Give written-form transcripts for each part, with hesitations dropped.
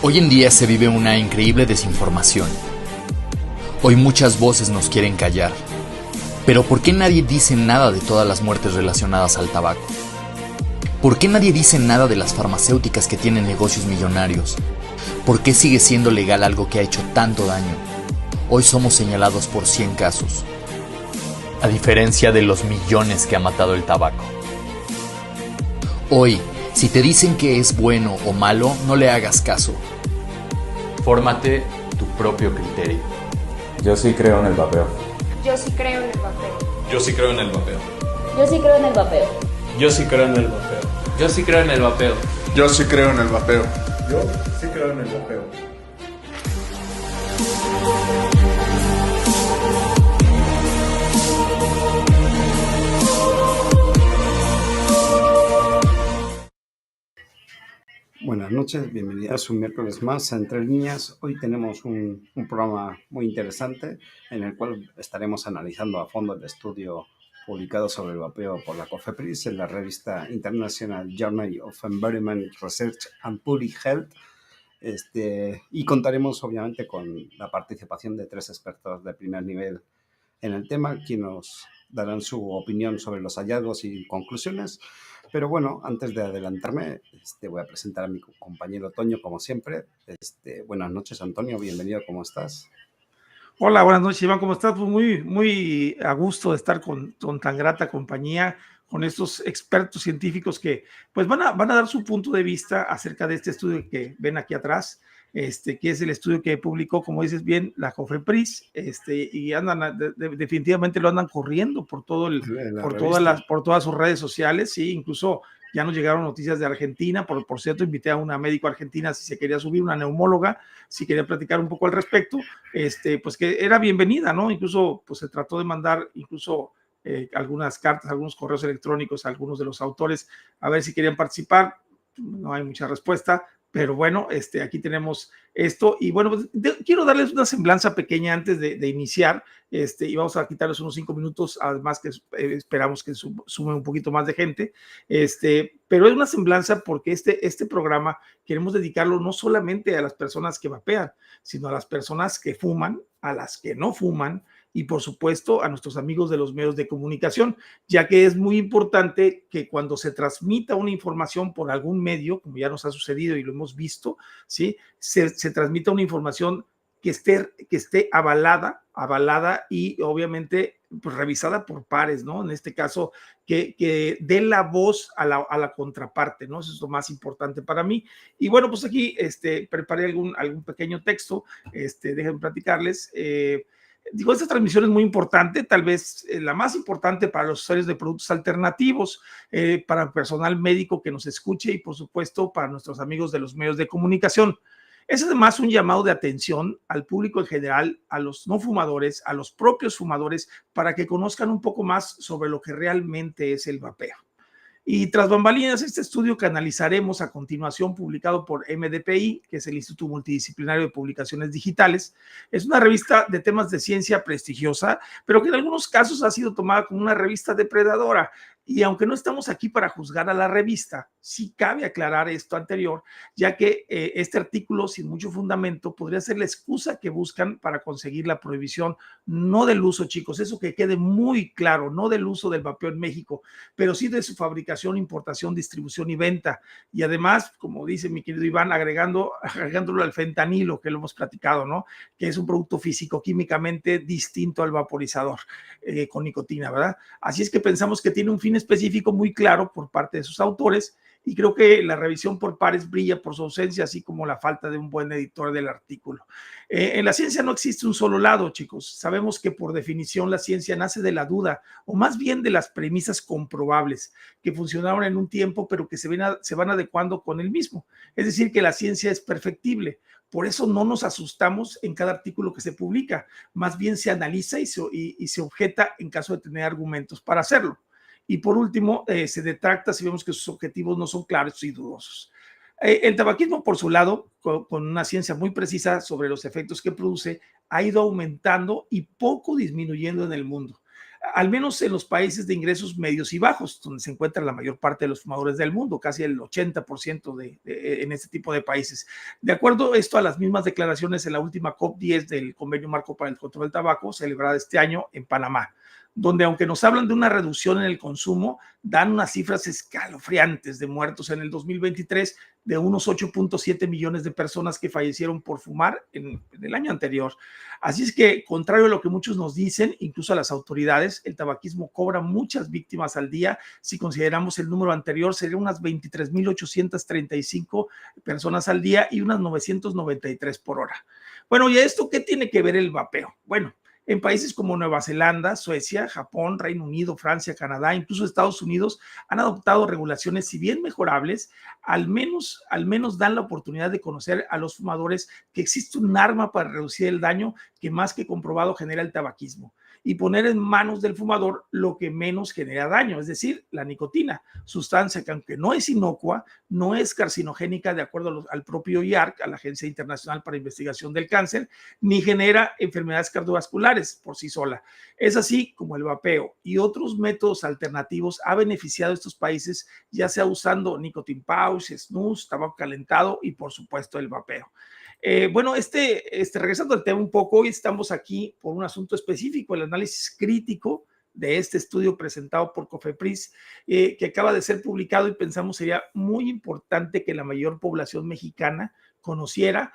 Hoy en día se vive una increíble desinformación. Hoy muchas voces nos quieren callar. Pero ¿por qué nadie dice nada de todas las muertes relacionadas al tabaco? ¿Por qué nadie dice nada de las farmacéuticas que tienen negocios millonarios? ¿Por qué sigue siendo legal algo que ha hecho tanto daño? Hoy somos señalados por 100 casos, a diferencia de los millones que ha matado el tabaco. Hoy, si te dicen que es bueno o malo, no le hagas caso. Fórmate tu propio criterio. Yo sí creo en el vapeo. Yo sí creo en el vapeo. Yo sí creo en el vapeo. Yo sí creo en el vapeo. Yo sí creo en el vapeo. Yo sí creo en el vapeo. Yo sí creo en el vapeo. Yo sí creo en el vapeo. Buenas noches, bienvenidos un miércoles más a Entre Líneas. Hoy tenemos un programa muy interesante en el cual estaremos analizando a fondo el estudio publicado sobre el vapeo por la COFEPRIS en la revista International Journal of Environment Research and Public Health. Y contaremos obviamente con la participación de 3 expertos de primer nivel en el tema, quienes nos darán su opinión sobre los hallazgos y conclusiones. Pero bueno, antes de adelantarme, voy a presentar a mi compañero Toño, como siempre. Buenas noches, Antonio, bienvenido, ¿cómo estás? Hola, buenas noches, Iván, ¿cómo estás? Pues muy a gusto de estar con tan grata compañía, con estos expertos científicos que pues van a dar su punto de vista acerca de este estudio que ven aquí atrás, que es el estudio que publicó, como dices bien, la COFEPRIS, y andan, definitivamente lo andan corriendo por por todas sus redes sociales, sí, incluso ya nos llegaron noticias de Argentina, por cierto, invité a una médico argentina si se quería subir, una neumóloga, si quería platicar un poco al respecto, pues que era bienvenida, ¿no? Incluso pues se trató de mandar incluso algunas cartas, algunos correos electrónicos a algunos de los autores, a ver si querían participar. No hay mucha respuesta, pero bueno, aquí tenemos esto, y bueno, pues, quiero darles una semblanza pequeña antes de iniciar, y vamos a quitarles unos 5 minutos, además que esperamos que sume un poquito más de gente, pero es una semblanza porque este programa queremos dedicarlo no solamente a las personas que vapean, sino a las personas que fuman, a las que no fuman, y por supuesto a nuestros amigos de los medios de comunicación, ya que es muy importante que cuando se transmita una información por algún medio, como ya nos ha sucedido y lo hemos visto, ¿sí? se transmita una información que esté avalada y obviamente pues, revisada por pares, ¿no? En este caso, que dé la voz a la contraparte, ¿no? Eso es lo más importante para mí. Y bueno, pues aquí preparé algún pequeño texto, déjenme platicarles. Digo, esta transmisión es muy importante, tal vez la más importante para los usuarios de productos alternativos, para el personal médico que nos escuche y por supuesto para nuestros amigos de los medios de comunicación. Es además un llamado de atención al público en general, a los no fumadores, a los propios fumadores, para que conozcan un poco más sobre lo que realmente es el vapeo. Y tras bambalinas, este estudio que analizaremos a continuación, publicado por MDPI, que es el Instituto Multidisciplinario de Publicaciones Digitales, es una revista de temas de ciencia prestigiosa, pero que en algunos casos ha sido tomada como una revista depredadora. Y aunque no estamos aquí para juzgar a la revista, sí cabe aclarar esto anterior, ya que este artículo sin mucho fundamento podría ser la excusa que buscan para conseguir la prohibición, no del uso, chicos, eso que quede muy claro, no del uso del vapeo en México, pero sí de su fabricación, importación, distribución y venta. Y además, como dice mi querido Iván, agregándolo al fentanilo, que lo hemos platicado, ¿no? Que es un producto físico-químicamente distinto al vaporizador con nicotina, ¿verdad? Así es que pensamos que tiene un fin específico muy claro por parte de sus autores, y creo que la revisión por pares brilla por su ausencia, así como la falta de un buen editor del artículo. En la ciencia no existe un solo lado, chicos. Sabemos que por definición la ciencia nace de la duda, o más bien de las premisas comprobables, que funcionaron en un tiempo, pero que se van adecuando con el mismo. Es decir, que la ciencia es perfectible. Por eso no nos asustamos en cada artículo que se publica. Más bien se analiza y se objeta en caso de tener argumentos para hacerlo. Y por último, se detracta si vemos que sus objetivos no son claros y dudosos. El tabaquismo, por su lado, con una ciencia muy precisa sobre los efectos que produce, ha ido aumentando y poco disminuyendo en el mundo. al menos en los países de ingresos medios y bajos, donde se encuentra la mayor parte de los fumadores del mundo, casi el 80% en este tipo de países. De acuerdo esto a las mismas declaraciones en la última COP10 del Convenio Marco para el Control del Tabaco, celebrada este año en Panamá, donde aunque nos hablan de una reducción en el consumo, dan unas cifras escalofriantes de muertos en el 2023 de unos 8.7 millones de personas que fallecieron por fumar en el año anterior. Así es que, contrario a lo que muchos nos dicen, incluso a las autoridades, el tabaquismo cobra muchas víctimas al día. Si consideramos el número anterior, serían unas 23.835 personas al día y unas 993 por hora. Bueno, ¿y esto qué tiene que ver el vapeo? Bueno, en países como Nueva Zelanda, Suecia, Japón, Reino Unido, Francia, Canadá, incluso Estados Unidos, han adoptado regulaciones, si bien mejorables, al menos dan la oportunidad de conocer a los fumadores que existe un arma para reducir el daño que más que comprobado genera el tabaquismo y poner en manos del fumador lo que menos genera daño, es decir, la nicotina, sustancia que aunque no es inocua, no es carcinogénica de acuerdo al propio IARC, a la Agencia Internacional para Investigación del Cáncer, ni genera enfermedades cardiovasculares por sí sola. Es así como el vapeo y otros métodos alternativos ha beneficiado a estos países, ya sea usando nicotine pouch, snus, tabaco calentado y por supuesto el vapeo. Bueno, regresando al tema un poco, hoy estamos aquí por un asunto específico, el análisis crítico de este estudio presentado por COFEPRIS, que acaba de ser publicado y pensamos sería muy importante que la mayor población mexicana conociera,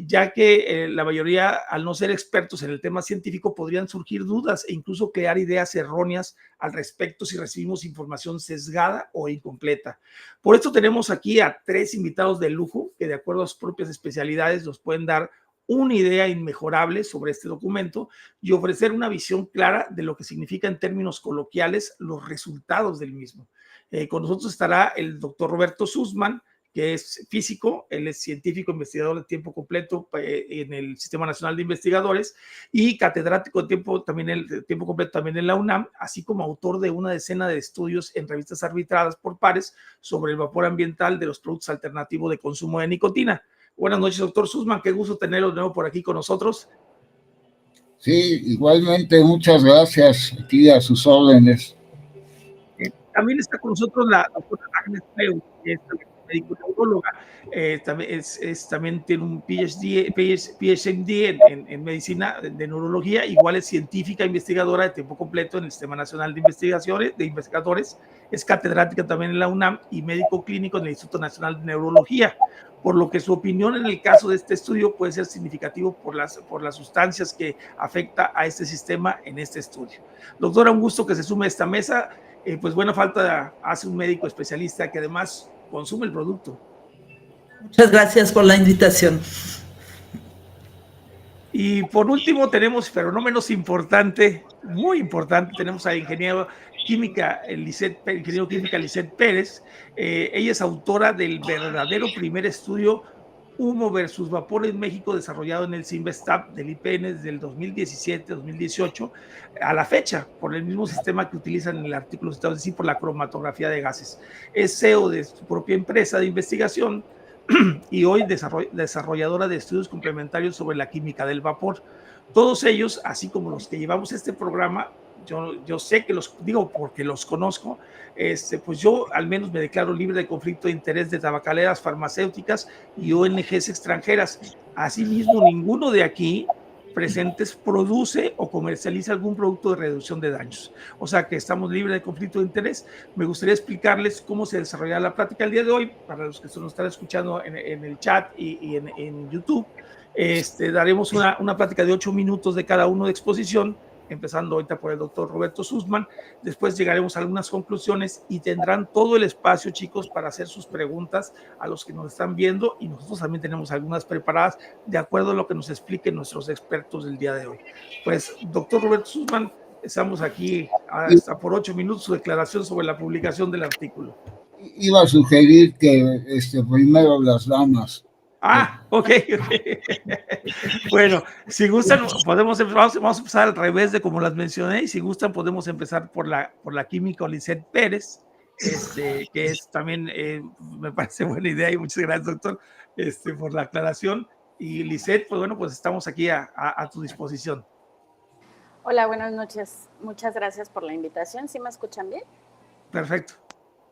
ya que la mayoría, al no ser expertos en el tema científico, podrían surgir dudas e incluso crear ideas erróneas al respecto si recibimos información sesgada o incompleta. Por esto tenemos aquí a 3 invitados de lujo que de acuerdo a sus propias especialidades nos pueden dar una idea inmejorable sobre este documento y ofrecer una visión clara de lo que significa en términos coloquiales los resultados del mismo. Con nosotros estará el doctor Roberto Sussman, que es físico, él es científico investigador de tiempo completo en el Sistema Nacional de Investigadores y catedrático de tiempo completo también en la UNAM, así como autor de una decena de estudios en revistas arbitradas por pares sobre el vapor ambiental de los productos alternativos de consumo de nicotina. Buenas noches, doctor Sussman, qué gusto tenerlo de nuevo por aquí con nosotros. Sí, igualmente, muchas gracias, aquí a sus órdenes. También está con nosotros la doctora Agnes Peu, que es médico neuróloga, también tiene un PhD en medicina de neurología, igual es científica investigadora de tiempo completo en el Sistema Nacional de Investigadores, es catedrática también en la UNAM y médico clínico en el Instituto Nacional de Neurología, por lo que su opinión en el caso de este estudio puede ser significativo por las sustancias que afecta a este sistema en este estudio. Doctora, un gusto que se sume a esta mesa, pues buena falta hace un médico especialista que además consume el producto. Muchas gracias por la invitación. Y por último tenemos, pero no menos importante, muy importante, tenemos a ingeniero química Lisette Pérez. Ella es autora del verdadero primer estudio humo versus vapor en México, desarrollado en el CINVESTAB del IPN desde el 2017-2018 a la fecha, por el mismo sistema que utilizan en el artículo citado, es decir, por la cromatografía de gases. Es CEO de su propia empresa de investigación y hoy desarrolladora de estudios complementarios sobre la química del vapor. Todos ellos, así como los que llevamos este programa, yo sé que los digo porque los conozco, pues yo al menos me declaro libre de conflicto de interés de tabacaleras farmacéuticas y ONGs extranjeras. Asimismo, ninguno de aquí presentes produce o comercializa algún producto de reducción de daños. O sea que estamos libres de conflicto de interés. Me gustaría explicarles cómo se desarrollará la plática el día de hoy, para los que nos están escuchando en el chat y en YouTube. Daremos una plática de 8 minutos de cada uno de exposición, empezando ahorita por el doctor Roberto Sussman. Después llegaremos a algunas conclusiones y tendrán todo el espacio, chicos, para hacer sus preguntas a los que nos están viendo, y nosotros también tenemos algunas preparadas de acuerdo a lo que nos expliquen nuestros expertos del día de hoy. Pues, doctor Roberto Sussman, estamos aquí hasta por 8 minutos su declaración sobre la publicación del artículo. Iba a sugerir que primero las damas. Ok. Bueno, si gustan, vamos a empezar al revés de como las mencioné, y si gustan podemos empezar por la química Lisette Pérez, que es también, me parece buena idea, y muchas gracias, doctor, por la aclaración. Y Lisette, pues bueno, pues estamos aquí a tu disposición. Hola, buenas noches. Muchas gracias por la invitación. ¿Sí me escuchan bien? Perfecto.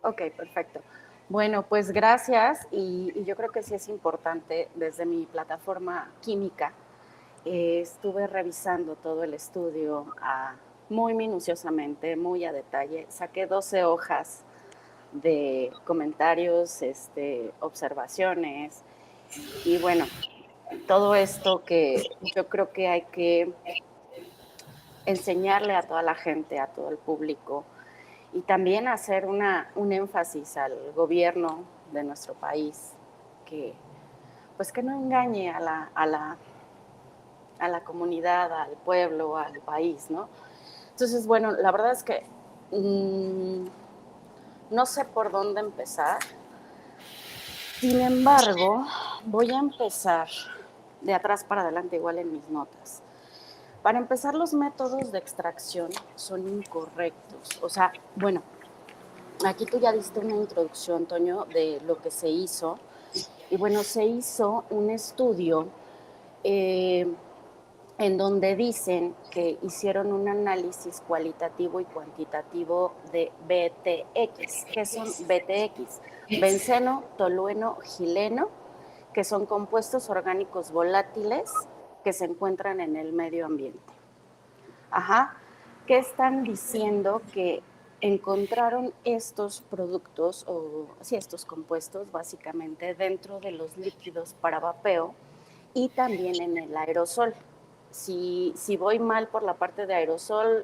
Ok, perfecto. Bueno, pues gracias y yo creo que sí es importante desde mi plataforma química. Estuve revisando todo el estudio muy minuciosamente, muy a detalle. Saqué 12 hojas de comentarios, observaciones y bueno, todo esto que yo creo que hay que enseñarle a toda la gente, a todo el público y también hacer un énfasis al gobierno de nuestro país que pues que no engañe a la comunidad, al pueblo, al país, ¿no? Entonces, bueno, la verdad es que no sé por dónde empezar. Sin embargo, voy a empezar de atrás para adelante, igual en mis notas. Para empezar, los métodos de extracción son incorrectos. O sea, bueno, aquí tú ya diste una introducción, Toño, de lo que se hizo. Y bueno, se hizo un estudio en donde dicen que hicieron un análisis cualitativo y cuantitativo de BTX. ¿Qué son BTX? Benceno, tolueno, gileno, que son compuestos orgánicos volátiles que se encuentran en el medio ambiente. Ajá. ¿Qué están diciendo? Que encontraron estos productos, estos compuestos básicamente dentro de los líquidos para vapeo y también en el aerosol. Si voy mal por la parte de aerosol,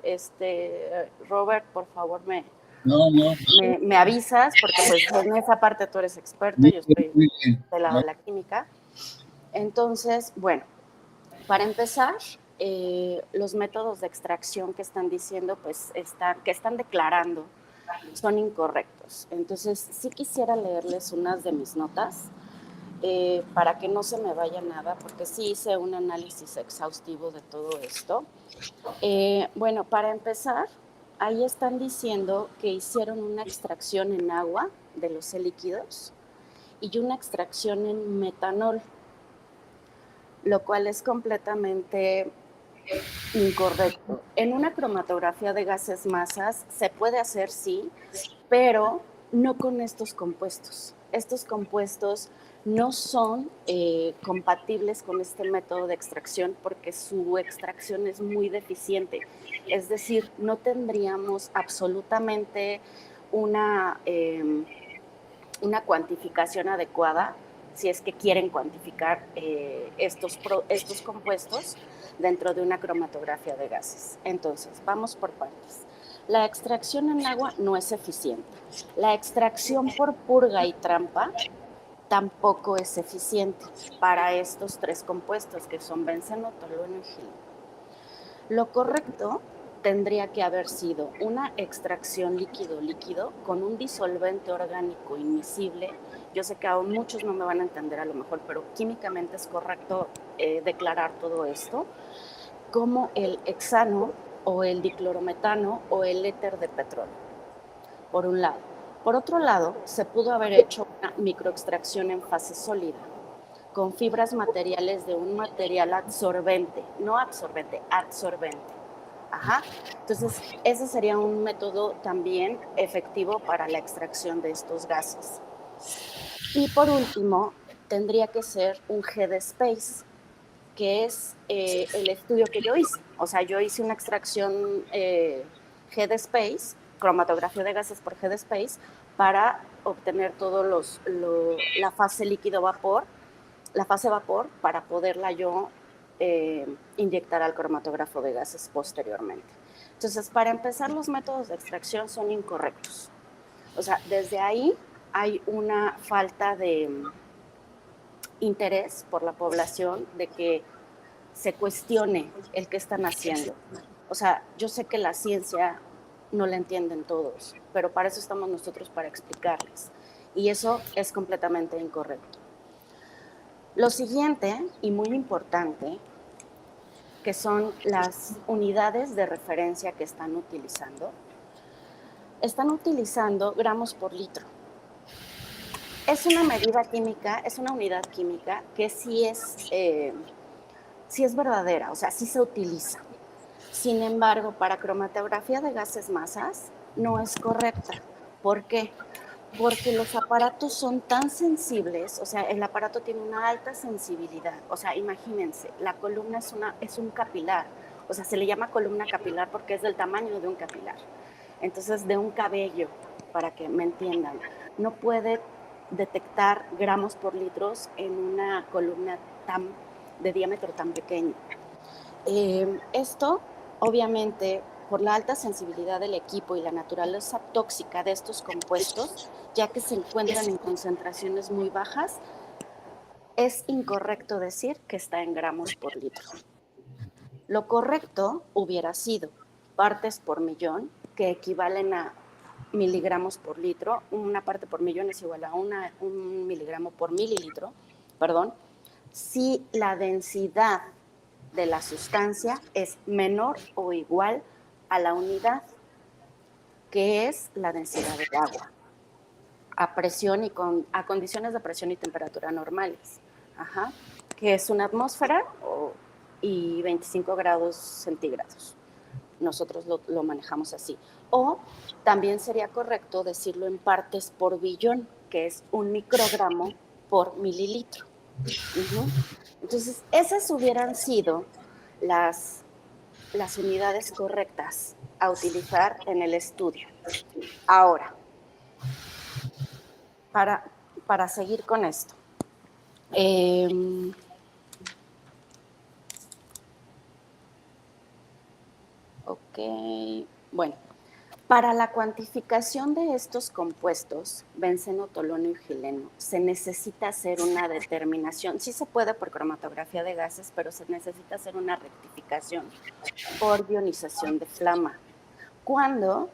Robert, por favor me avisas, porque pues en esa parte tú eres experto, yo estoy del lado de la química. Entonces, bueno, para empezar, los métodos de extracción que están diciendo, pues que están declarando, son incorrectos. Entonces, sí quisiera leerles unas de mis notas para que no se me vaya nada, porque sí hice un análisis exhaustivo de todo esto. Bueno, para empezar, ahí están diciendo que hicieron una extracción en agua de los líquidos y una extracción en metanol, lo cual es completamente incorrecto. En una cromatografía de gases masas se puede hacer, sí, pero no con estos compuestos. Estos compuestos no son compatibles con este método de extracción porque su extracción es muy deficiente. Es decir, no tendríamos absolutamente una cuantificación adecuada si es que quieren cuantificar estos compuestos dentro de una cromatografía de gases. Entonces, vamos por partes. La extracción en agua no es eficiente. La extracción por purga y trampa tampoco es eficiente para estos tres compuestos que son benceno, tolueno y gileno. Lo correcto tendría que haber sido una extracción líquido-líquido con un disolvente orgánico inmiscible. Yo sé que aún muchos no me van a entender a lo mejor, pero químicamente es correcto declarar todo esto, como el hexano o el diclorometano o el éter de petróleo, por un lado. Por otro lado, se pudo haber hecho una microextracción en fase sólida, con fibras materiales de un material absorbente, no absorbente, absorbente. Ajá. Entonces, ese sería un método también efectivo para la extracción de estos gases. Y por último, tendría que ser un head space, que es el estudio que yo hice. O sea, yo hice una extracción head space, cromatografía de gases por head space, para obtener la fase líquido-vapor, la fase vapor, para poderla yo inyectar al cromatógrafo de gases posteriormente. Entonces, para empezar, los métodos de extracción son incorrectos. O sea, desde ahí hay una falta de interés por la población de que se cuestione el que están haciendo. O sea, yo sé que la ciencia no la entienden todos, pero para eso estamos nosotros, para explicarles. Y eso es completamente incorrecto. Lo siguiente, y muy importante, que son las unidades de referencia que están utilizando. Están utilizando gramos por litro. Es una medida química, es una unidad química que sí es verdadera, o sea, sí se utiliza. Sin embargo, para cromatografía de gases masas no es correcta. ¿Por qué? Porque los aparatos son tan sensibles, o sea, el aparato tiene una alta sensibilidad. O sea, imagínense, la columna es un capilar, o sea, se le llama columna capilar porque es del tamaño de un capilar. Entonces, de un cabello, para que me entiendan, no puede detectar gramos por litros en una columna de diámetro tan pequeño. Esto, obviamente, por la alta sensibilidad del equipo y la naturaleza tóxica de estos compuestos, ya que se encuentran en concentraciones muy bajas, es incorrecto decir que está en gramos por litro. Lo correcto hubiera sido partes por millón, que equivalen a miligramos por litro. Una parte por millón es igual a un miligramo por mililitro, perdón, si la densidad de la sustancia es menor o igual a la unidad, que es la densidad del agua, a presión y a condiciones de presión y temperatura normales, que es una atmósfera y 25 grados centígrados. Nosotros lo manejamos así. O también sería correcto decirlo en partes por billón, que es 1 microgramo por mililitro. Entonces, esas hubieran sido las unidades correctas a utilizar en el estudio. Ahora, para seguir con esto. Bueno, para la cuantificación de estos compuestos, benceno, tolueno y gileno, se necesita hacer una determinación. Sí se puede por cromatografía de gases, pero se necesita hacer una rectificación por ionización de flama. Cuando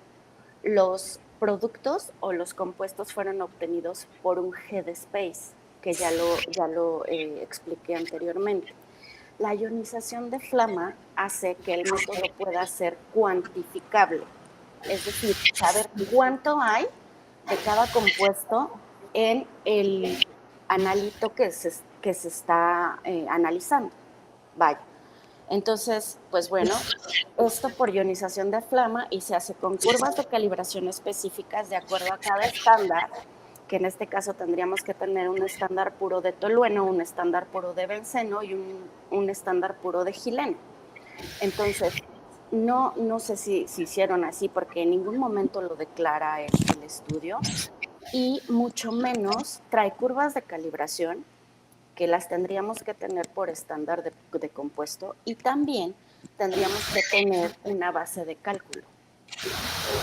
los productos o los compuestos fueron obtenidos por un head space, que ya lo expliqué anteriormente. La ionización de flama hace que el método pueda ser cuantificable, es decir, saber cuánto hay de cada compuesto en el analito que se está analizando. Vaya. Entonces, pues bueno, esto por ionización de flama y se hace con curvas de calibración específicas de acuerdo a cada estándar, que en este caso tendríamos que tener un estándar puro de tolueno, un estándar puro de benceno y un estándar puro de gileno. Entonces, no sé si hicieron así porque en ningún momento lo declara el estudio y mucho menos trae curvas de calibración que las tendríamos que tener por estándar de compuesto y también tendríamos que tener una base de cálculo.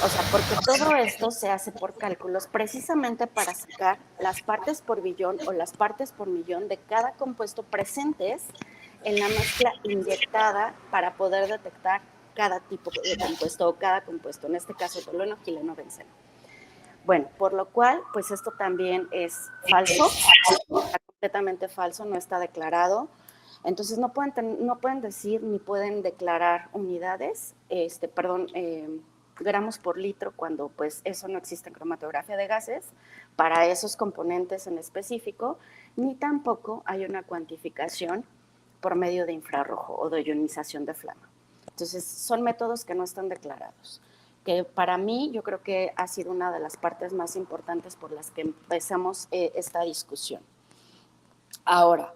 O sea, porque todo esto se hace por cálculos precisamente para sacar las partes por billón o las partes por millón de cada compuesto presentes en la mezcla inyectada para poder detectar cada tipo de compuesto o cada compuesto, en este caso tolueno, gileno, benceno. Bueno, por lo cual, pues esto también es falso, está completamente falso, no está declarado. Entonces no pueden decir ni pueden declarar unidades, gramos por litro, cuando pues eso no existe en cromatografía de gases para esos componentes en específico, ni tampoco hay una cuantificación por medio de infrarrojo o de ionización de flama. Entonces son métodos que no están declarados, que para mí yo creo que ha sido una de las partes más importantes por las que empezamos esta discusión. Ahora,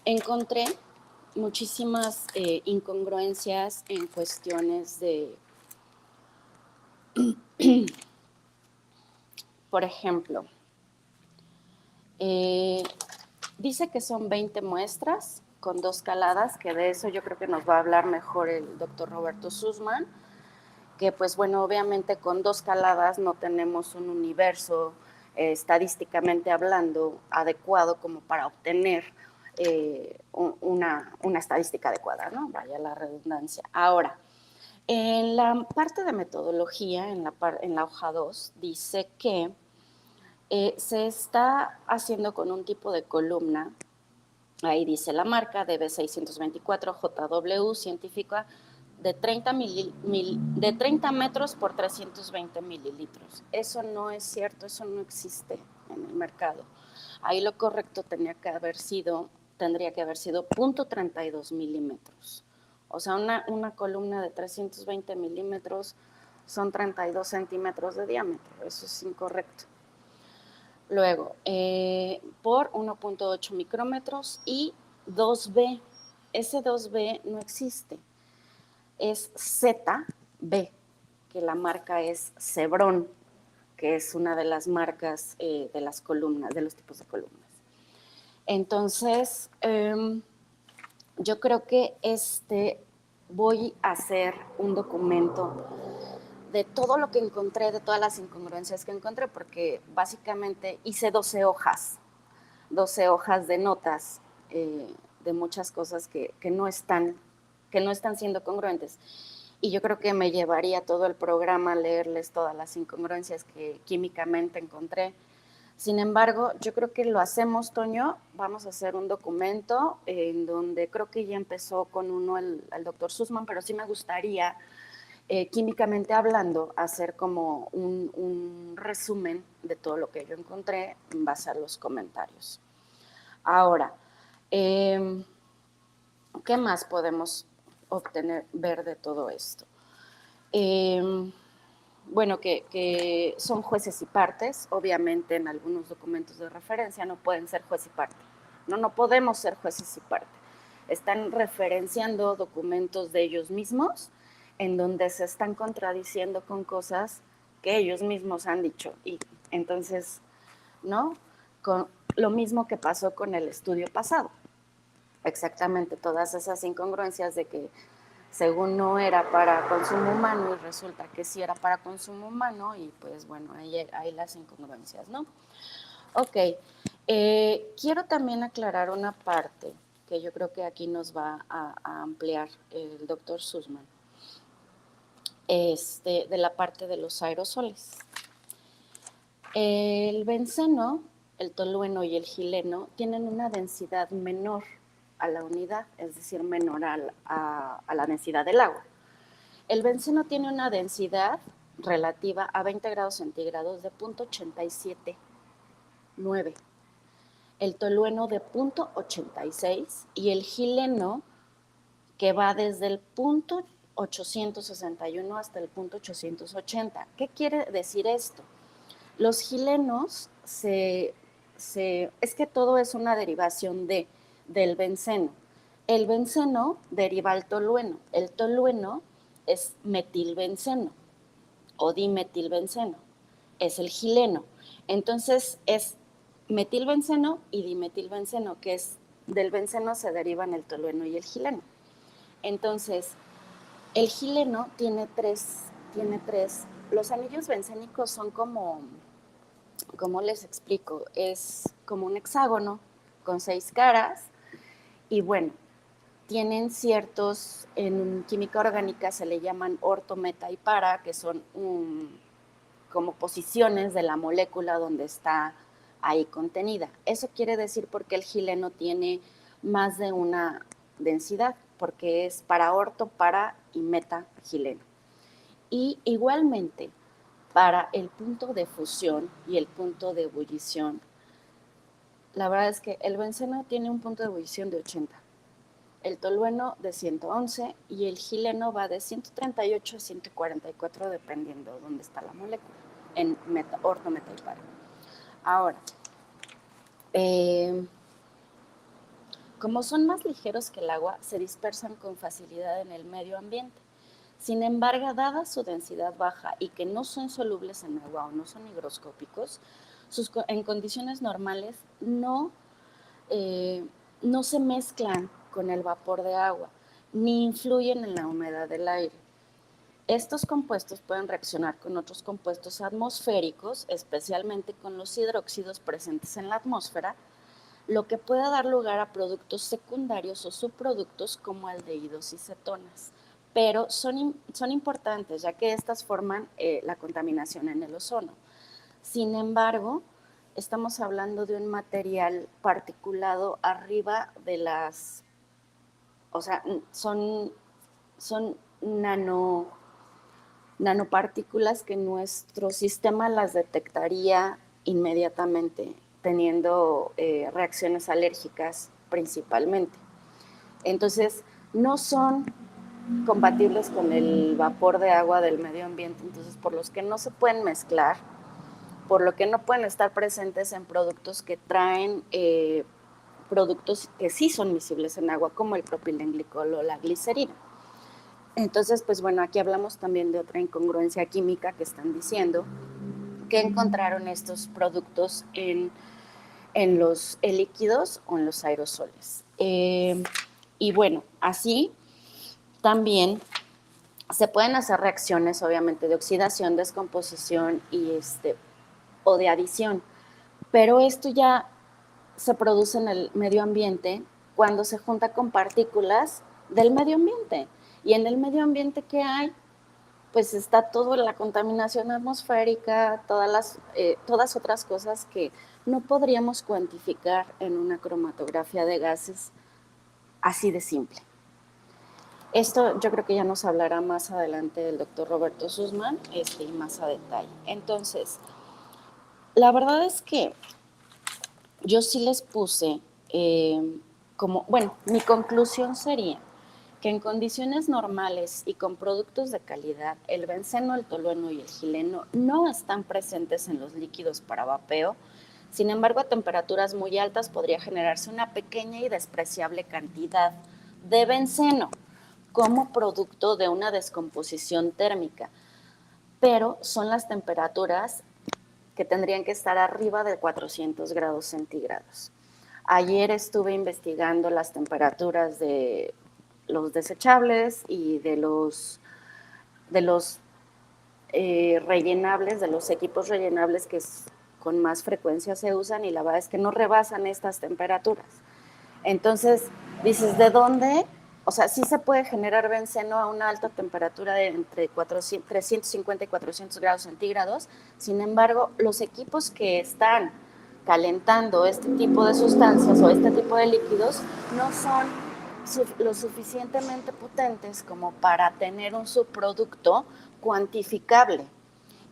encontré muchísimas incongruencias en cuestiones de, por ejemplo, dice que son 20 muestras con 2 caladas, que de eso yo creo que nos va a hablar mejor el doctor Roberto Sussman, que pues bueno, obviamente con 2 caladas no tenemos un universo estadísticamente hablando adecuado como para obtener una estadística adecuada, ¿no? Vaya la redundancia. Ahora, en la parte de metodología, en la hoja 2, dice que se está haciendo con un tipo de columna, ahí dice la marca, DB624 JW, científica, de 30 metros por 320 mililitros. Eso no es cierto, eso no existe en el mercado. Ahí lo correcto tendría que haber sido 0.32 milímetros O sea, una columna de 320 milímetros son 32 centímetros de diámetro. Eso es incorrecto. Luego, por 1.8 micrómetros y 2B. Ese 2B no existe. Es ZB, que la marca es Chevron, que es una de las marcas de las columnas, de los tipos de columnas. Entonces, yo creo que voy a hacer un documento de todo lo que encontré, de todas las incongruencias que encontré, porque básicamente hice 12 hojas de notas de muchas cosas que no están siendo congruentes. Y yo creo que me llevaría todo el programa a leerles todas las incongruencias que químicamente encontré. Sin embargo, yo creo que lo hacemos, Toño. Vamos a hacer un documento en donde creo que ya empezó con uno el doctor Sussman, pero sí me gustaría, químicamente hablando, hacer como un resumen de todo lo que yo encontré en base a los comentarios. Ahora, ¿qué más podemos ver de todo esto? Bueno, que son jueces y partes. Obviamente en algunos documentos de referencia no pueden ser juez y parte. No podemos ser jueces y parte. Están referenciando documentos de ellos mismos en donde se están contradiciendo con cosas que ellos mismos han dicho. Y entonces, ¿no? Con lo mismo que pasó con el estudio pasado. Exactamente, todas esas incongruencias de que según no era para consumo humano y resulta que sí era para consumo humano, y pues bueno, ahí las incongruencias, ¿no? Ok, quiero también aclarar una parte que yo creo que aquí nos va a ampliar el doctor Sussman, de la parte de los aerosoles. El benceno, el tolueno y el gileno tienen una densidad menor a la unidad, es decir, menor a la densidad del agua. El benceno tiene una densidad relativa a 20 grados centígrados de 0.879, el tolueno de 0.86 y el gileno, que va desde el 0.861 hasta el 0.880. ¿Qué quiere decir esto? Los gilenos es que todo es una derivación del benceno. El benceno deriva al tolueno. El tolueno es metilbenceno o dimetilbenceno. Es el gileno. Entonces es metilbenceno y dimetilbenceno, que es del benceno se derivan el tolueno y el gileno. Entonces, el gileno tiene tres. Los anillos bencénicos son ¿cómo les explico? Es como un hexágono con 6 caras y bueno, tienen ciertos, en química orgánica se le llaman orto, meta y para, que son como posiciones de la molécula donde está ahí contenida. Eso quiere decir porque el gileno tiene más de una densidad, porque es para orto, para y meta gileno. Y igualmente, para el punto de fusión y el punto de ebullición, la verdad es que el benceno tiene un punto de ebullición de 80, el tolueno de 111 y el gileno va de 138 a 144 dependiendo de dónde está la molécula, en orto, meta y para. Ahora, como son más ligeros que el agua, se dispersan con facilidad en el medio ambiente. Sin embargo, dada su densidad baja y que no son solubles en agua o no son higroscópicos, en condiciones normales no se mezclan con el vapor de agua, ni influyen en la humedad del aire. Estos compuestos pueden reaccionar con otros compuestos atmosféricos, especialmente con los hidróxidos presentes en la atmósfera, lo que puede dar lugar a productos secundarios o subproductos como aldehídos y cetonas. Pero son importantes, ya que estas forman la contaminación en el ozono. Sin embargo, estamos hablando de un material particulado arriba de las, o sea, son nanopartículas que nuestro sistema las detectaría inmediatamente, teniendo reacciones alérgicas principalmente. Entonces, no son compatibles con el vapor de agua del medio ambiente, entonces por los que no se pueden mezclar, por lo que no pueden estar presentes en productos que traen productos que sí son miscibles en agua, como el propilenglicol o la glicerina. Entonces, pues bueno, aquí hablamos también de otra incongruencia química que están diciendo, que encontraron estos productos en los líquidos o en los aerosoles. Y bueno, así también se pueden hacer reacciones, obviamente, de oxidación, descomposición o de adición, pero esto ya se produce en el medio ambiente cuando se junta con partículas del medio ambiente. Y en el medio ambiente, ¿qué hay? Pues está toda la contaminación atmosférica, todas otras cosas que no podríamos cuantificar en una cromatografía de gases así de simple. Esto yo creo que ya nos hablará más adelante el doctor Roberto Sussman y más a detalle. Entonces, la verdad es que yo sí les puse mi conclusión sería que en condiciones normales y con productos de calidad, el benceno, el tolueno y el xileno no están presentes en los líquidos para vapeo. Sin embargo, a temperaturas muy altas podría generarse una pequeña y despreciable cantidad de benceno como producto de una descomposición térmica, pero son las temperaturas que tendrían que estar arriba de 400 grados centígrados. Ayer estuve investigando las temperaturas de los desechables y de los rellenables, de los equipos rellenables que con más frecuencia se usan, y la verdad es que no rebasan estas temperaturas. Entonces, dices, ¿de dónde? O sea, sí se puede generar benceno a una alta temperatura de entre 350 y 400 grados centígrados. Sin embargo, los equipos que están calentando este tipo de sustancias o este tipo de líquidos no son lo suficientemente potentes como para tener un subproducto cuantificable.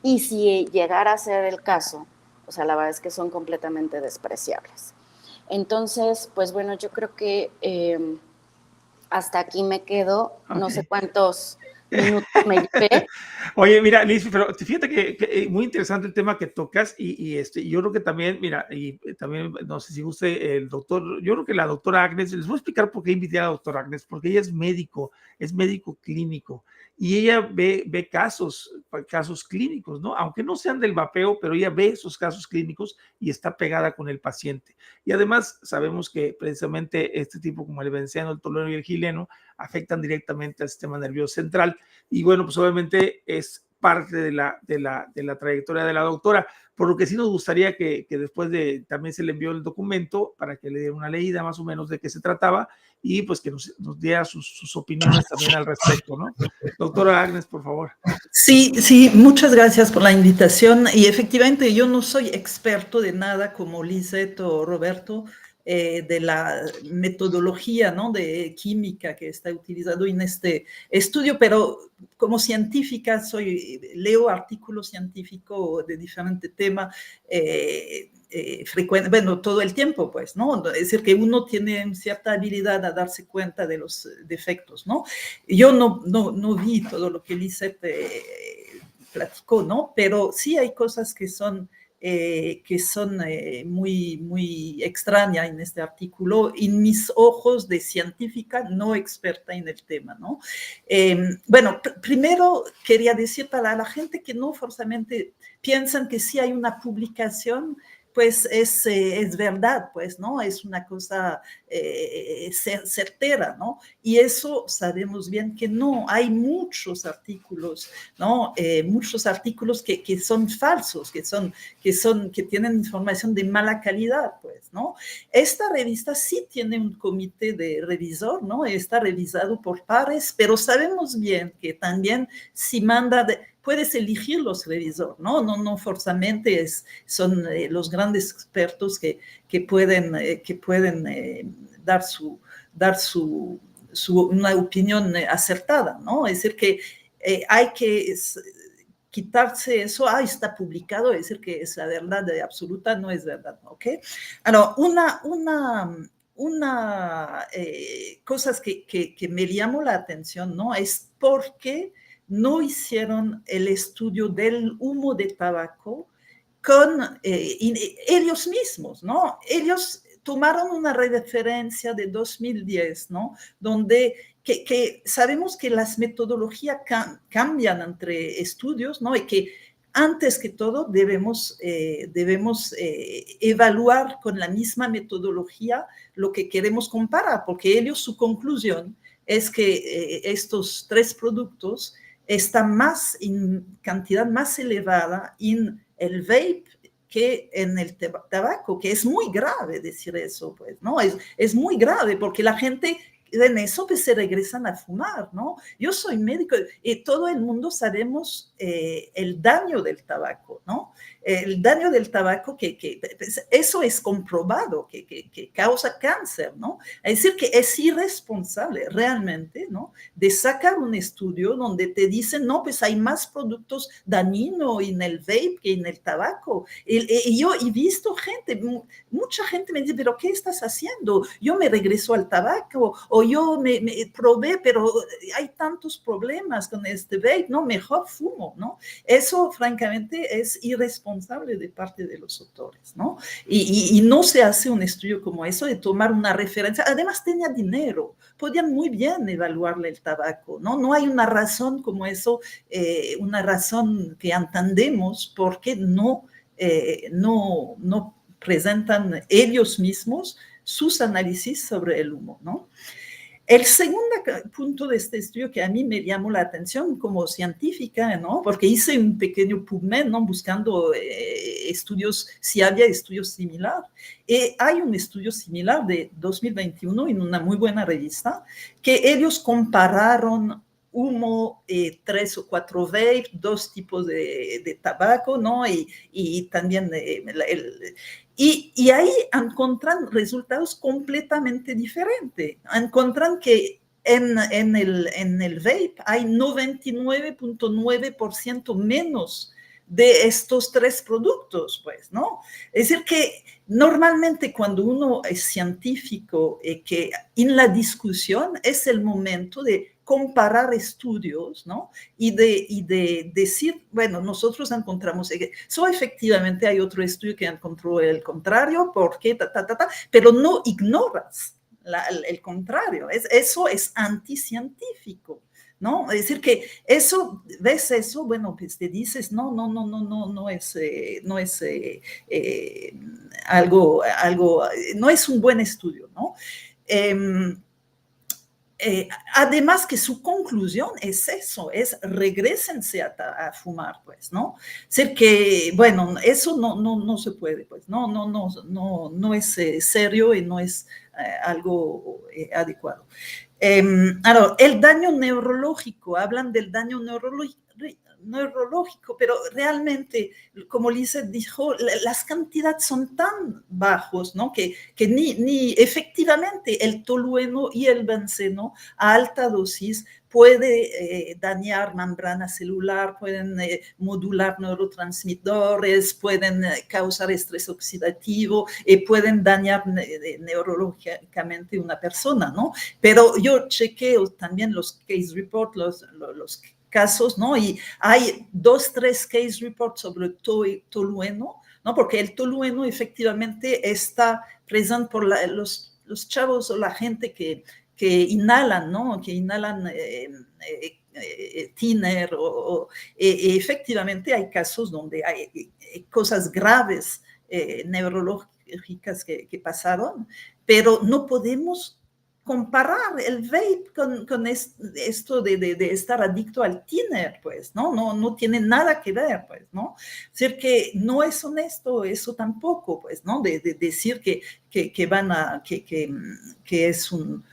Y si llegara a ser el caso, o sea, la verdad es que son completamente despreciables. Entonces, pues bueno, yo creo que hasta aquí me quedo. Okay. No sé cuántos minutos me llevé. Oye, mira, Liz, pero fíjate que muy interesante el tema que tocas y yo creo que también, mira, y también, no sé si guste el doctor, yo creo que la doctora Agnes, les voy a explicar por qué invité a la doctora Agnes, porque ella es médico clínico, y ella ve casos clínicos, ¿no? Aunque no sean del vapeo, pero ella ve esos casos clínicos y está pegada con el paciente. Y además sabemos que precisamente este tipo como el benceno, el tolueno y el xileno afectan directamente al sistema nervioso central. Y bueno, pues obviamente es parte de la trayectoria de la doctora, por lo que sí nos gustaría que después también se le envió el documento para que le diera una leída más o menos de qué se trataba y pues que nos diera sus opiniones también al respecto, ¿no? Doctora Agnes, por favor. Sí, muchas gracias por la invitación, y efectivamente yo no soy experto de nada como Lizeth o Roberto, de la metodología, ¿no?, de química que está utilizado en este estudio, pero como científica leo artículos científicos de diferente tema frecuente, bueno, todo el tiempo, pues, ¿no? Es decir, que uno tiene cierta habilidad a darse cuenta de los defectos, ¿no? Yo no vi todo lo que Lizeth platicó, ¿no? Pero sí hay cosas que son muy, muy extrañas en este artículo, en mis ojos de científica no experta en el tema, ¿no? Bueno, primero quería decir para la gente que no forzosamente piensan que si hay una publicación, pues es verdad, pues, ¿no? Es una cosa certera, ¿no? Y eso sabemos bien que no, hay muchos artículos, ¿no? Muchos artículos que son falsos, que tienen información de mala calidad, pues, ¿no? Esta revista sí tiene un comité de revisor, ¿no? Está revisado por pares, pero sabemos bien que también si manda puedes elegir los revisores, ¿no? No forzosamente son los grandes expertos que pueden dar una opinión acertada, ¿no? Es decir, que hay que quitarse eso, está publicado, es decir, que es la verdad absoluta, no es verdad, ¿ok? Ahora, cosas que me llamó la atención, ¿no? Es porque no hicieron el estudio del humo de tabaco con ellos mismos, ¿no? Ellos tomaron una referencia de 2010, ¿no? Donde que sabemos que las metodologías cambian entre estudios, ¿no? Y que antes que todo debemos evaluar con la misma metodología lo que queremos comparar, porque ellos, su conclusión es que estos 3 productos están más en cantidad más elevada en el vape que en el tabaco, que es muy grave decir eso, pues, ¿no? Es muy grave porque la gente en eso pues se regresan a fumar, ¿no? Yo soy médico y todo el mundo sabemos el daño del tabaco, ¿no? El daño del tabaco, pues, eso es comprobado, que causa cáncer, ¿no? Es decir, que es irresponsable realmente, ¿no? De sacar un estudio donde te dicen, no, pues hay más productos dañinos en el vape que en el tabaco. Y yo he visto gente, mucha gente me dice, pero ¿qué estás haciendo? Yo me regreso al tabaco, o yo me probé, pero hay tantos problemas con este vape, ¿no? Mejor fumo, ¿no? Eso, francamente, es irresponsable de parte de los autores, ¿no? Y no se hace un estudio como eso de tomar una referencia. Además, tenía dinero, podían muy bien evaluarle el tabaco, ¿no? No hay una razón como eso, una razón que entendemos por qué no presentan ellos mismos sus análisis sobre el humo, ¿no? El segundo punto de este estudio que a mí me llamó la atención como científica, ¿no? Porque hice un pequeño PubMed, ¿no? Buscando estudios, si había estudios similares. Hay un estudio similar de 2021 en una muy buena revista, que ellos compararon humo, 3 o 4 vape, 2 tipos de tabaco, ¿no? Y también y ahí encuentran resultados completamente diferentes. Encuentran que en el vape hay 99.9% menos de estos 3 productos, pues, ¿no? Es decir, que normalmente cuando uno es científico, que en la discusión es el momento de comparar estudios, ¿no? Y de decir, bueno, nosotros encontramos eso, efectivamente hay otro estudio que encontró el contrario, porque pero no ignoras el contrario. Eso es anticientífico, ¿no? Es decir, que eso, ves eso, bueno, pues te dices, no es algo, no es un buen estudio, ¿no? Además que su conclusión es eso, es regrésense a fumar, pues, ¿no? Es decir que, bueno, eso no se puede, pues, no es serio y no es algo adecuado. Ahora, el daño neurológico, hablan del daño neurológico, pero realmente, como Lisa dijo, las cantidades son tan bajos, ¿no? que ni efectivamente el tolueno y el benceno a alta dosis puede dañar membrana celular, pueden modular neurotransmisores, pueden causar estrés oxidativo, pueden dañar neurológicamente una persona, ¿no? Pero yo chequeo también los case reports, los casos, ¿no? Y hay 2, 3 case reports sobre tolueno, ¿no? Porque el tolueno efectivamente está presente por los chavos o la gente que inhalan, ¿no? Que inhalan thinner efectivamente hay casos donde hay cosas graves neurológicas que pasaron, pero no podemos comparar el vape con esto de estar adicto al thinner, pues, no tiene nada que ver, pues, ¿no? Es decir, que no es honesto eso tampoco, pues, ¿no? De decir que es un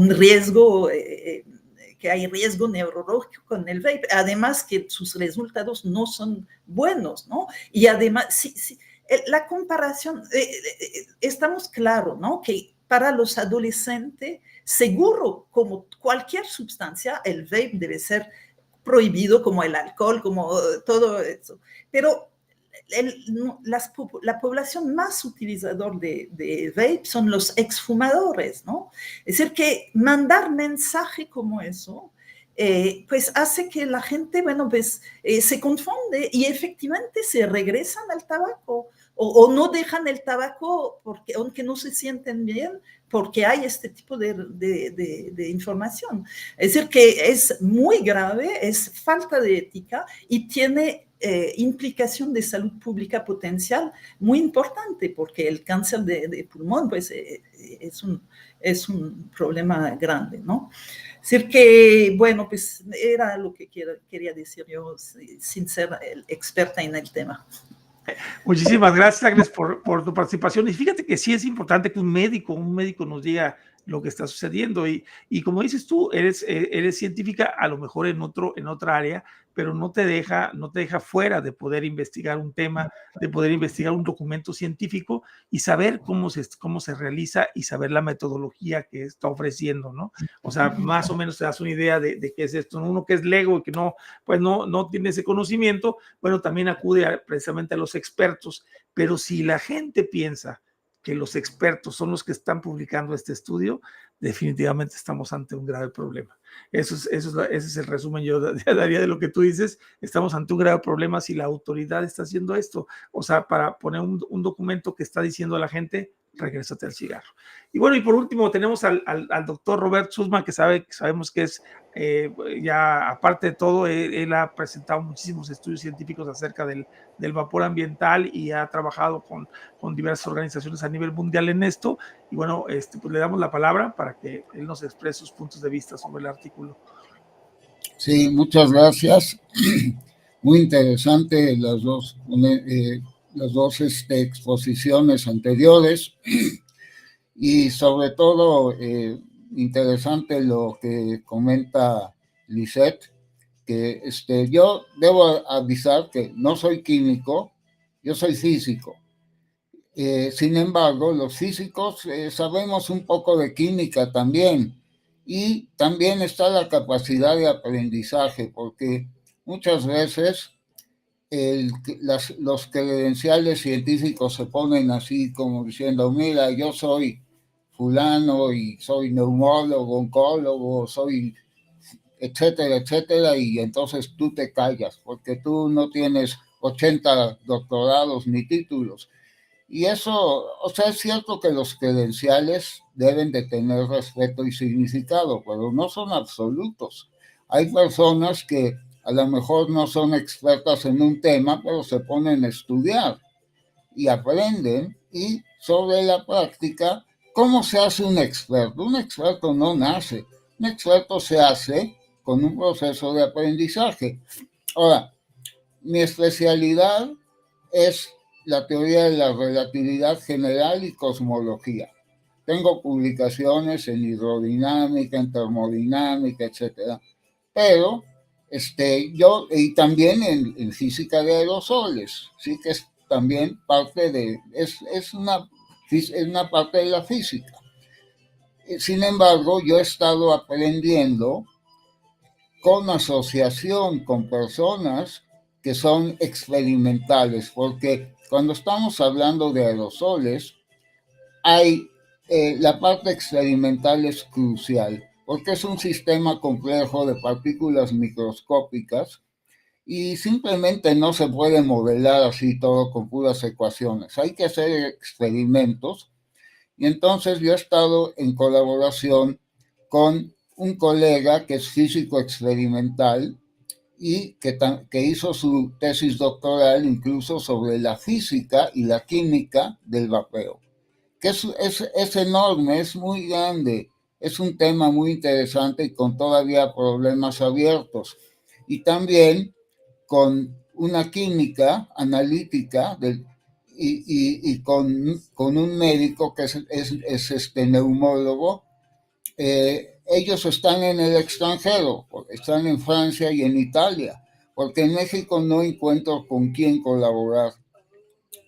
riesgo, que hay riesgo neurológico con el vape, además que sus resultados no son buenos, ¿no? Y además, sí, la comparación, estamos claros, ¿no? Que para los adolescentes, seguro, como cualquier sustancia, el vape debe ser prohibido, como el alcohol, como todo eso. Pero la población más utilizadora de vape son los exfumadores, ¿no? Es decir, que mandar mensaje como eso, pues hace que la gente, bueno, pues se confunde y efectivamente se regresan al tabaco o no dejan el tabaco porque, aunque no se sienten bien, porque hay este tipo de información. Es decir, que es muy grave, es falta de ética y tiene implicación de salud pública potencial muy importante, porque el cáncer de pulmón pues, es un problema grande, ¿no? Es decir que, bueno, pues era lo que quería decir yo sin ser experta en el tema. Muchísimas gracias, Agnes, por tu participación. Y fíjate que sí es importante que un médico nos diga lo que está sucediendo. Y como dices tú, eres científica, a lo mejor en otra área, pero no te deja fuera de poder investigar un tema, de poder investigar un documento científico y saber cómo se realiza y saber la metodología que está ofreciendo, ¿no? O sea, más o menos te das una idea de qué es esto. Uno que es lego y que no tiene ese conocimiento, bueno, también acude precisamente a los expertos. Pero si la gente piensa que los expertos son los que están publicando este estudio, definitivamente estamos ante un grave problema. Ese es el resumen yo daría de lo que tú dices. Estamos ante un grave problema si la autoridad está haciendo esto. O sea, para poner un documento que está diciendo a la gente, regrésate al cigarro. Y bueno, y por último tenemos al doctor Robert Sussman, que sabemos que es, ya aparte de todo, él ha presentado muchísimos estudios científicos acerca del vapor ambiental y ha trabajado con diversas organizaciones a nivel mundial en esto. Y bueno, pues le damos la palabra para que él nos exprese sus puntos de vista sobre el artículo. Sí, muchas gracias. Muy interesante las dos exposiciones anteriores y sobre todo interesante lo que comenta Lisette, que yo debo avisar que no soy químico, yo soy físico. Sin embargo, los físicos sabemos un poco de química también, y también está la capacidad de aprendizaje, porque muchas veces los credenciales científicos se ponen así como diciendo, mira, yo soy fulano y soy neumólogo, oncólogo, soy etcétera, etcétera, y entonces tú te callas porque tú no tienes 80 doctorados ni títulos. Y eso, o sea, es cierto que los credenciales deben de tener respeto y significado, pero no son absolutos. Hay personas que a lo mejor no son expertas en un tema, pero se ponen a estudiar y aprenden, y sobre la práctica, ¿cómo se hace un experto? Un experto no nace, un experto se hace con un proceso de aprendizaje. Ahora, mi especialidad es la teoría de la relatividad general y cosmología. Tengo publicaciones en hidrodinámica, en termodinámica, etcétera. Pero yo, y también en física de aerosoles, sí, que es también parte de, es una parte de la física. Sin embargo, yo he estado aprendiendo con asociación con personas que son experimentales, porque cuando estamos hablando de aerosoles, la parte experimental es crucial, porque es un sistema complejo de partículas microscópicas y simplemente no se puede modelar así todo con puras ecuaciones. Hay que hacer experimentos, y entonces yo he estado en colaboración con un colega que es físico experimental y que hizo su tesis doctoral incluso sobre la física y la química del vapeo, que es enorme, es muy grande, es un tema muy interesante y con todavía problemas abiertos. Y también con una química analítica y con un médico que es neumólogo. Ellos están en el extranjero, están en Francia y en Italia, porque en México no encuentro con quién colaborar.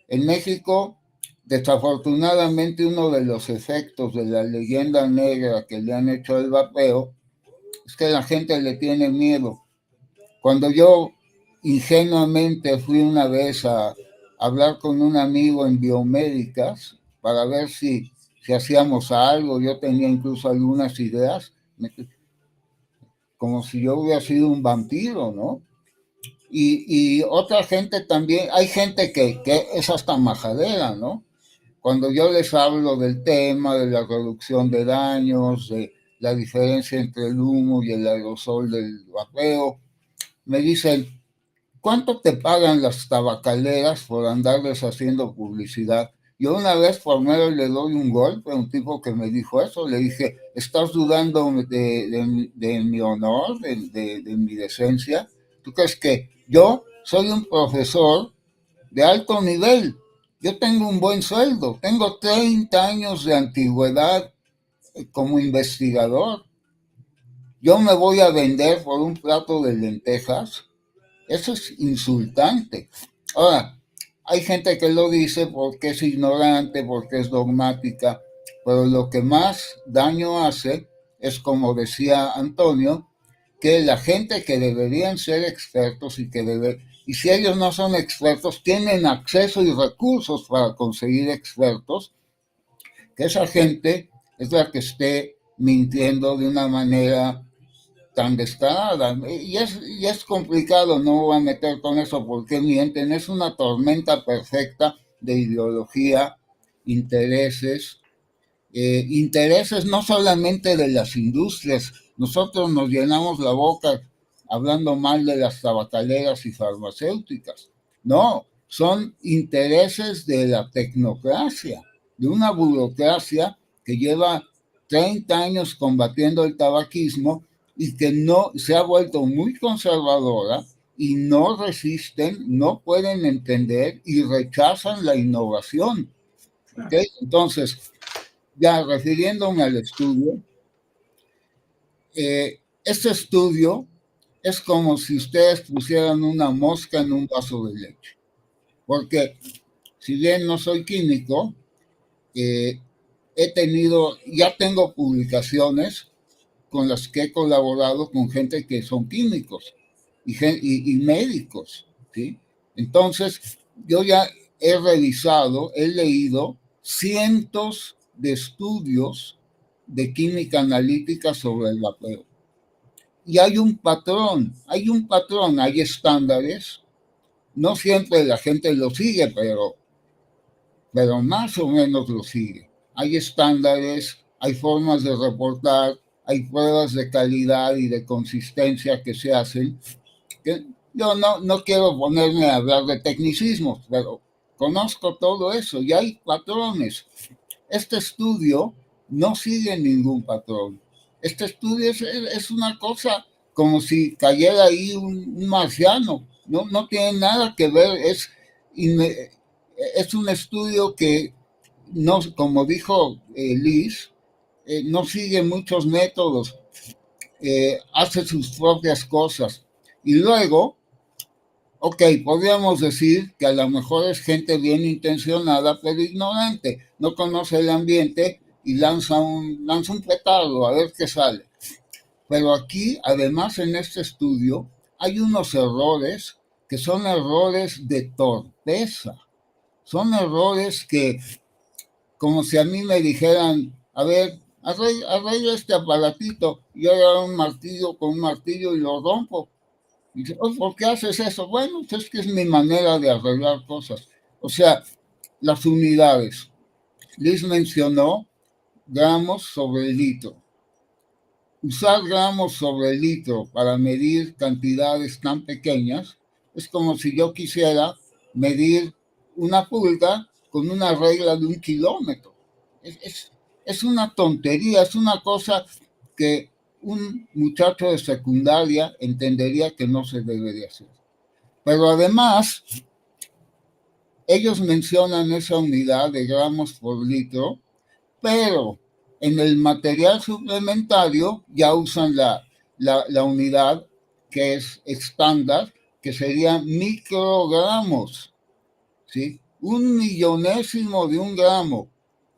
En México, desafortunadamente, uno de los efectos de la leyenda negra que le han hecho al vapeo es que la gente le tiene miedo. Cuando yo ingenuamente fui una vez a hablar con un amigo en biomédicas para ver si hacíamos algo. Yo tenía incluso algunas ideas, como si yo hubiera sido un vampiro, ¿no? Y otra gente también, hay gente que es hasta majadera, ¿no? Cuando yo les hablo del tema de la reducción de daños, de la diferencia entre el humo y el aerosol del vapeo, me dicen, ¿cuánto te pagan las tabacaleras por andarles haciendo publicidad? Yo una vez por medio le doy un golpe a un tipo que me dijo eso, le dije, ¿estás dudando de mi honor, de mi decencia? ¿Tú crees que yo soy un profesor de alto nivel? Yo tengo un buen sueldo, tengo 30 años de antigüedad como investigador. Yo me voy a vender por un plato de lentejas. Eso es insultante. Ahora, hay gente que lo dice porque es ignorante, porque es dogmática, pero lo que más daño hace es, como decía Antonio, que la gente que deberían ser expertos y si ellos no son expertos, tienen acceso y recursos para conseguir expertos, que esa gente es la que esté mintiendo de una manera tan descarada. Y es complicado, no voy a meter con eso porque mienten, es una tormenta perfecta de ideología, intereses, intereses no solamente de las industrias. Nosotros nos llenamos la boca hablando mal de las tabacaleras y farmacéuticas. No, son intereses de la tecnocracia, de una burocracia que lleva 30 años combatiendo el tabaquismo y que no se ha vuelto muy conservadora y no resisten, no pueden entender y rechazan la innovación. ¿Okay? Entonces, ya refiriéndome al estudio, este estudio es como si ustedes pusieran una mosca en un vaso de leche, porque si bien no soy químico, ya tengo publicaciones con las que he colaborado con gente que son químicos y médicos, ¿sí? Entonces, yo ya he leído cientos de estudios de química analítica sobre el vapeo. Y hay un patrón, hay estándares, no siempre la gente lo sigue, pero más o menos lo sigue. Hay estándares, hay formas de reportar, hay pruebas de calidad y de consistencia que se hacen. Que yo no quiero ponerme a hablar de tecnicismos, pero conozco todo eso y hay patrones. Este estudio no sigue ningún patrón. Este estudio es una cosa como si cayera ahí un marciano. No tiene nada que ver. Es un estudio que, no, como dijo Liz, no sigue muchos métodos. Hace sus propias cosas. Y luego, ok, podríamos decir que a lo mejor es gente bien intencionada, pero ignorante, no conoce el ambiente y lanza un petardo a ver qué sale. Pero aquí, además, en este estudio, hay unos errores que son errores de torpeza. Son errores que, como si a mí me dijeran, a ver, arregla este aparatito, y yo agarro un martillo y lo rompo. Y dice, oh, ¿por qué haces eso? Bueno, es que es mi manera de arreglar cosas. O sea, las unidades. Liz mencionó gramos sobre litro. Usar gramos sobre litro para medir cantidades tan pequeñas es como si yo quisiera medir una pulga con una regla de 1 kilómetro. Es una tontería, es una cosa que un muchacho de secundaria entendería que no se debería hacer. Pero además, ellos mencionan esa unidad de gramos por litro, pero en el material suplementario ya usan la unidad que es estándar, que sería microgramos, ¿sí? 1/1000 de un gramo,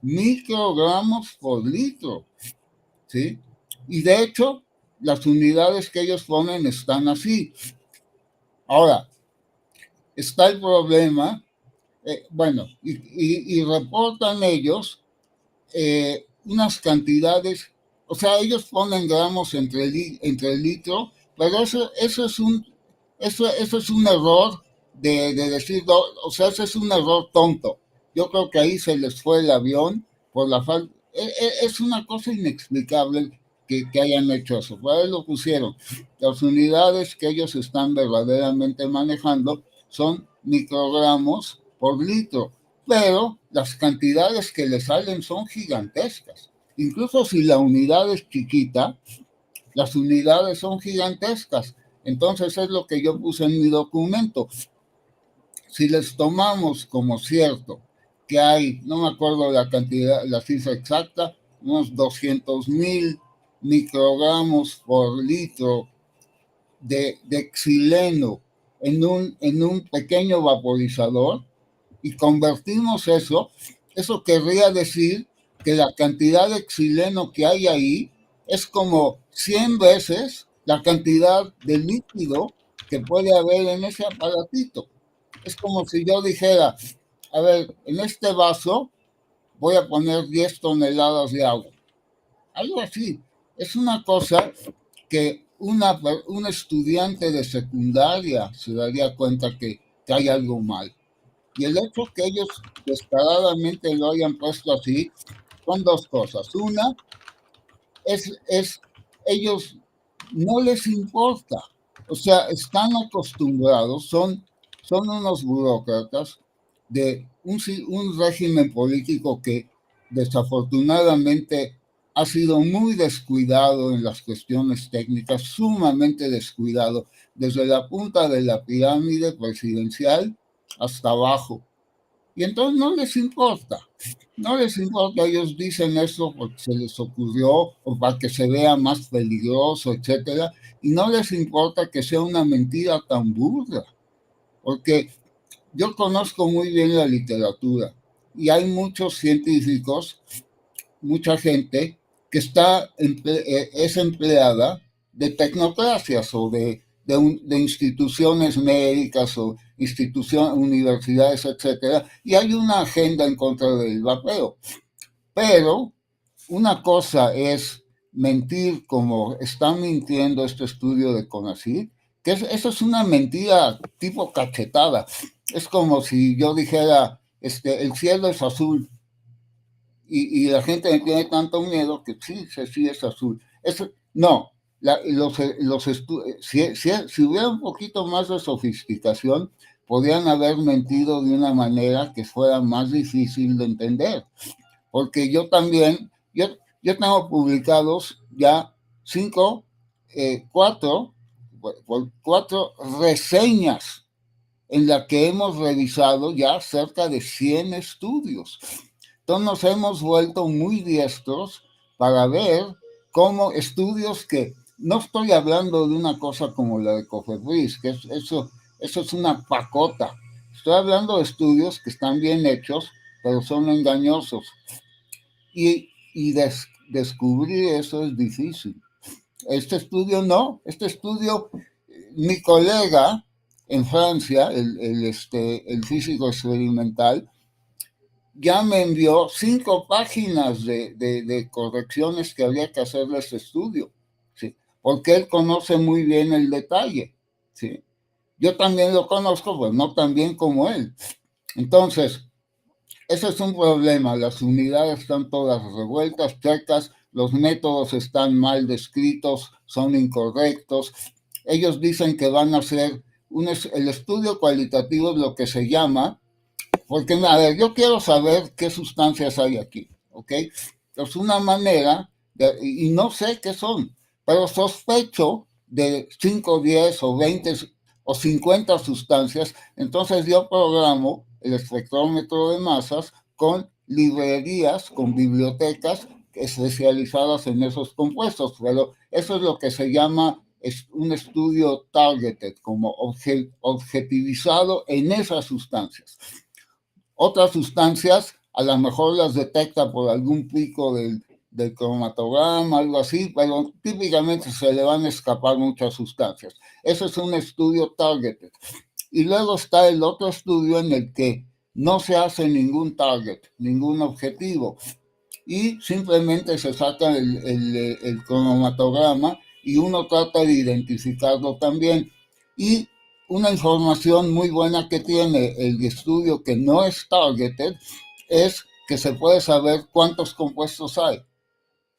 microgramos por litro, ¿sí? Y de hecho, las unidades que ellos ponen están así. Ahora, está el problema Bueno, y reportan ellos unas cantidades, o sea, ellos ponen gramos entre el litro, pero eso es un error de decir, o sea, ese es un error tonto. Yo creo que ahí se les fue el avión por la falta. Es una cosa inexplicable que hayan hecho eso. Por ahí lo pusieron. Las unidades que ellos están verdaderamente manejando son microgramos por litro, pero las cantidades que le salen son gigantescas. Incluso si la unidad es chiquita, las unidades son gigantescas. Entonces es lo que yo puse en mi documento. Si les tomamos como cierto que hay, no me acuerdo la cantidad, la cifra exacta, unos 200,000 microgramos por litro de xileno en un pequeño vaporizador, y convertimos eso querría decir que la cantidad de xileno que hay ahí es como 100 veces la cantidad de líquido que puede haber en ese aparatito. Es como si yo dijera, a ver, en este vaso voy a poner 10 toneladas de agua. Algo así. Es una cosa que un estudiante de secundaria se daría cuenta que hay algo mal. Y el hecho que ellos descaradamente lo hayan puesto así son dos cosas. Una es ellos no les importa. O sea, están acostumbrados, son unos burócratas de un régimen político que desafortunadamente ha sido muy descuidado en las cuestiones técnicas, sumamente descuidado, desde la punta de la pirámide presidencial hasta abajo. Y entonces no les importa, ellos dicen eso porque se les ocurrió o para que se vea más peligroso, etcétera, y no les importa que sea una mentira tan burda, porque yo conozco muy bien la literatura y hay muchos científicos, mucha gente que es empleada de tecnocracias o de instituciones médicas o universidades, etcétera, y hay una agenda en contra del vapeo. Pero una cosa es mentir como están mintiendo este estudio de CONACYT, que eso es una mentira tipo cachetada. Es como si yo dijera, el cielo es azul, y la gente tiene tanto miedo que sí es azul. No, si hubiera un poquito más de sofisticación, podrían haber mentido de una manera que fuera más difícil de entender. Porque yo también, yo tengo publicados ya cuatro reseñas en las que hemos revisado ya cerca de 100 estudios. Entonces nos hemos vuelto muy diestros para ver cómo estudios que, no estoy hablando de una cosa como la de COFEPRIS, que eso es una pacota. Estoy hablando de estudios que están bien hechos, pero son engañosos. Y descubrir eso es difícil. Este estudio, mi colega en Francia, el físico experimental, ya me envió 5 páginas de correcciones que había que hacerle a este estudio, ¿sí? Porque él conoce muy bien el detalle, ¿sí? Yo también lo conozco, pues no tan bien como él. Entonces, ese es un problema. Las unidades están todas revueltas, checas, los métodos están mal descritos, son incorrectos. Ellos dicen que van a hacer el estudio cualitativo, es lo que se llama, porque, a ver, yo quiero saber qué sustancias hay aquí, ¿ok? Es una manera, y no sé qué son, pero sospecho de 5, 10 o 20 o 50 sustancias. Entonces yo programo el espectrómetro de masas con librerías, con bibliotecas especializadas en esos compuestos, pero eso es lo que se llama un estudio targeted, como objetivizado en esas sustancias. Otras sustancias a lo mejor las detecta por algún pico del cromatograma, algo así, pero típicamente se le van a escapar muchas sustancias. Ese es un estudio targeted. Y luego está el otro estudio en el que no se hace ningún target, ningún objetivo, y simplemente se saca el cromatograma y uno trata de identificarlo también. Y una información muy buena que tiene el estudio que no es targeted es que se puede saber cuántos compuestos hay.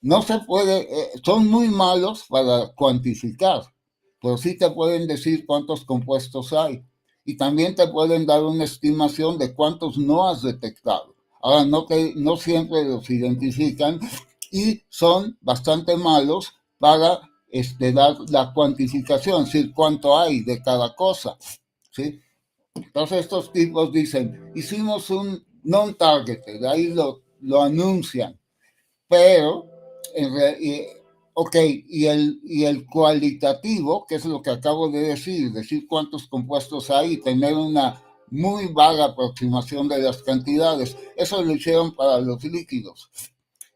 No se puede, son muy malos para cuantificar, pero sí te pueden decir cuántos compuestos hay. Y también te pueden dar una estimación de cuántos no has detectado. Ahora, no siempre los identifican y son bastante malos para dar la cuantificación, es decir, cuánto hay de cada cosa, ¿sí? Entonces estos tipos dicen, hicimos un non-targeted, ahí lo anuncian, pero, ok, y el cualitativo, que es lo que acabo de decir cuántos compuestos hay y tener una muy vaga aproximación de las cantidades, eso lo hicieron para los líquidos.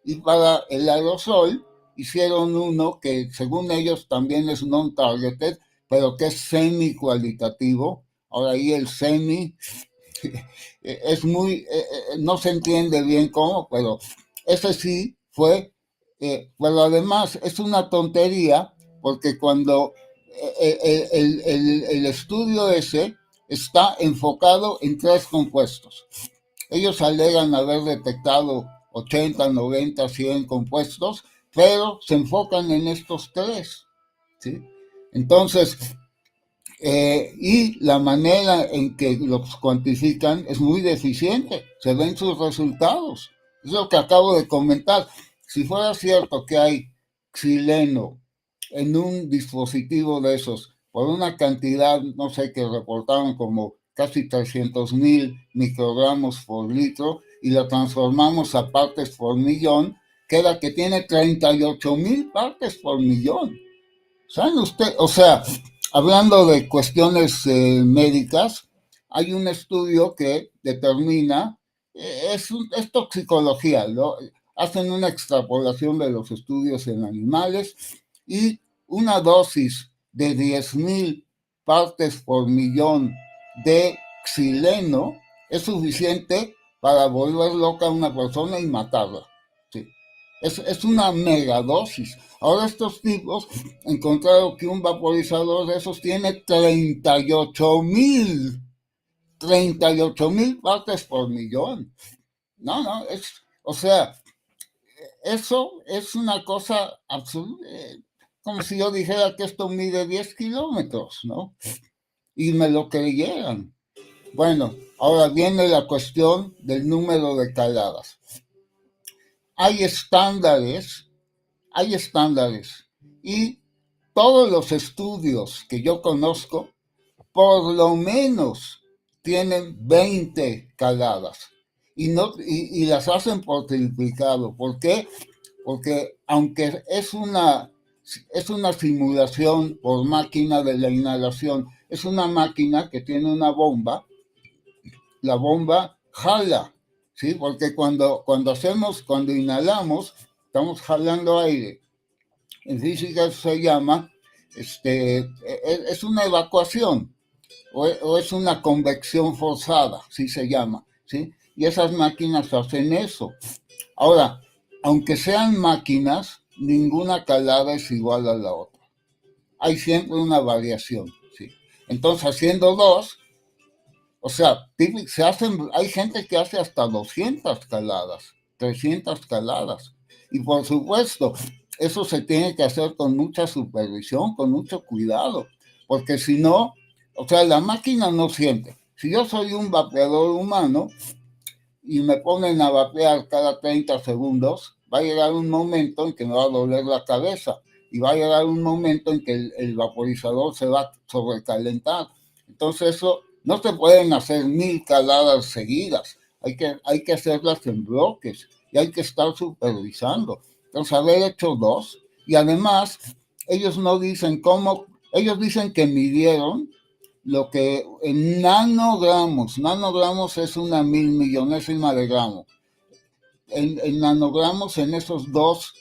Y para el aerosol hicieron uno que según ellos también es non-targeted, pero que es semi-cualitativo. Ahora ahí el semi es muy, no se entiende bien cómo, pero ese sí fue, pero además es una tontería, porque cuando el estudio ese está enfocado en 3 compuestos. Ellos alegan haber detectado 80, 90, 100 compuestos, pero se enfocan en estos 3, ¿sí? Entonces, y la manera en que los cuantifican es muy deficiente, se ven sus resultados. Es lo que acabo de comentar. Si fuera cierto que hay xileno en un dispositivo de esos por una cantidad, no sé, que reportaron como casi 300,000 microgramos por litro, y lo transformamos a partes por millón, queda que tiene 38,000 partes por millón. ¿Saben usted? O sea, hablando de cuestiones médicas, hay un estudio que determina, es toxicología, ¿no? Hacen una extrapolación de los estudios en animales, y una dosis de 10,000 partes por millón de xileno es suficiente para volver loca a una persona y matarla. ¿Sí? Es una megadosis. Ahora estos tipos encontraron que un vaporizador de esos tiene 38,000 partes por millón. No, o sea, eso es una cosa absoluta, como si yo dijera que esto mide 10 kilómetros, ¿no? Y me lo creyeran. Bueno, ahora viene la cuestión del número de caladas. Hay estándares, y todos los estudios que yo conozco, por lo menos tienen 20 caladas, y las hacen por triplicado. ¿Por qué? Porque aunque es una simulación por máquina de la inhalación, es una máquina que tiene una bomba, la bomba jala, ¿sí? Porque cuando inhalamos, estamos jalando aire. En física se llama, es una evacuación, o es una convección forzada, sí se llama, ¿sí? Y esas máquinas hacen eso. Ahora, aunque sean máquinas, ninguna calada es igual a la otra. Hay siempre una variación, ¿sí? Entonces, haciendo 2, o sea, hay gente que hace hasta 200 caladas, 300 caladas. Y por supuesto, eso se tiene que hacer con mucha supervisión, con mucho cuidado, porque si no, o sea, la máquina no siente. Si yo soy un vapeador humano y me ponen a vapear cada 30 segundos, va a llegar un momento en que me va a doler la cabeza, y va a llegar un momento en que el vaporizador se va a sobrecalentar. Entonces eso, no se pueden hacer 1000 caladas seguidas, hay que hacerlas en bloques, y hay que estar supervisando. Entonces, haber hecho 2, y además, ellos no dicen cómo, ellos dicen que midieron lo que en nanogramos es una 1.000.000ésima de gramo, en nanogramos en esas dos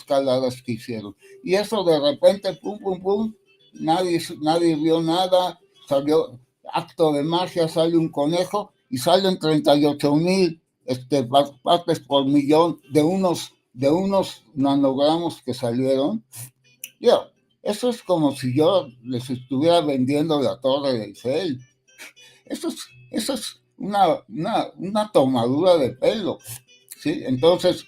caladas que hicieron. Y eso de repente, pum, pum, pum, nadie vio nada, salió acto de magia, sale un conejo y salen 38,000 partes por millón de unos nanogramos que salieron. Eso es como si yo les estuviera vendiendo la Torre de Eiffel. Eso es una tomadura de pelo, ¿sí? Entonces,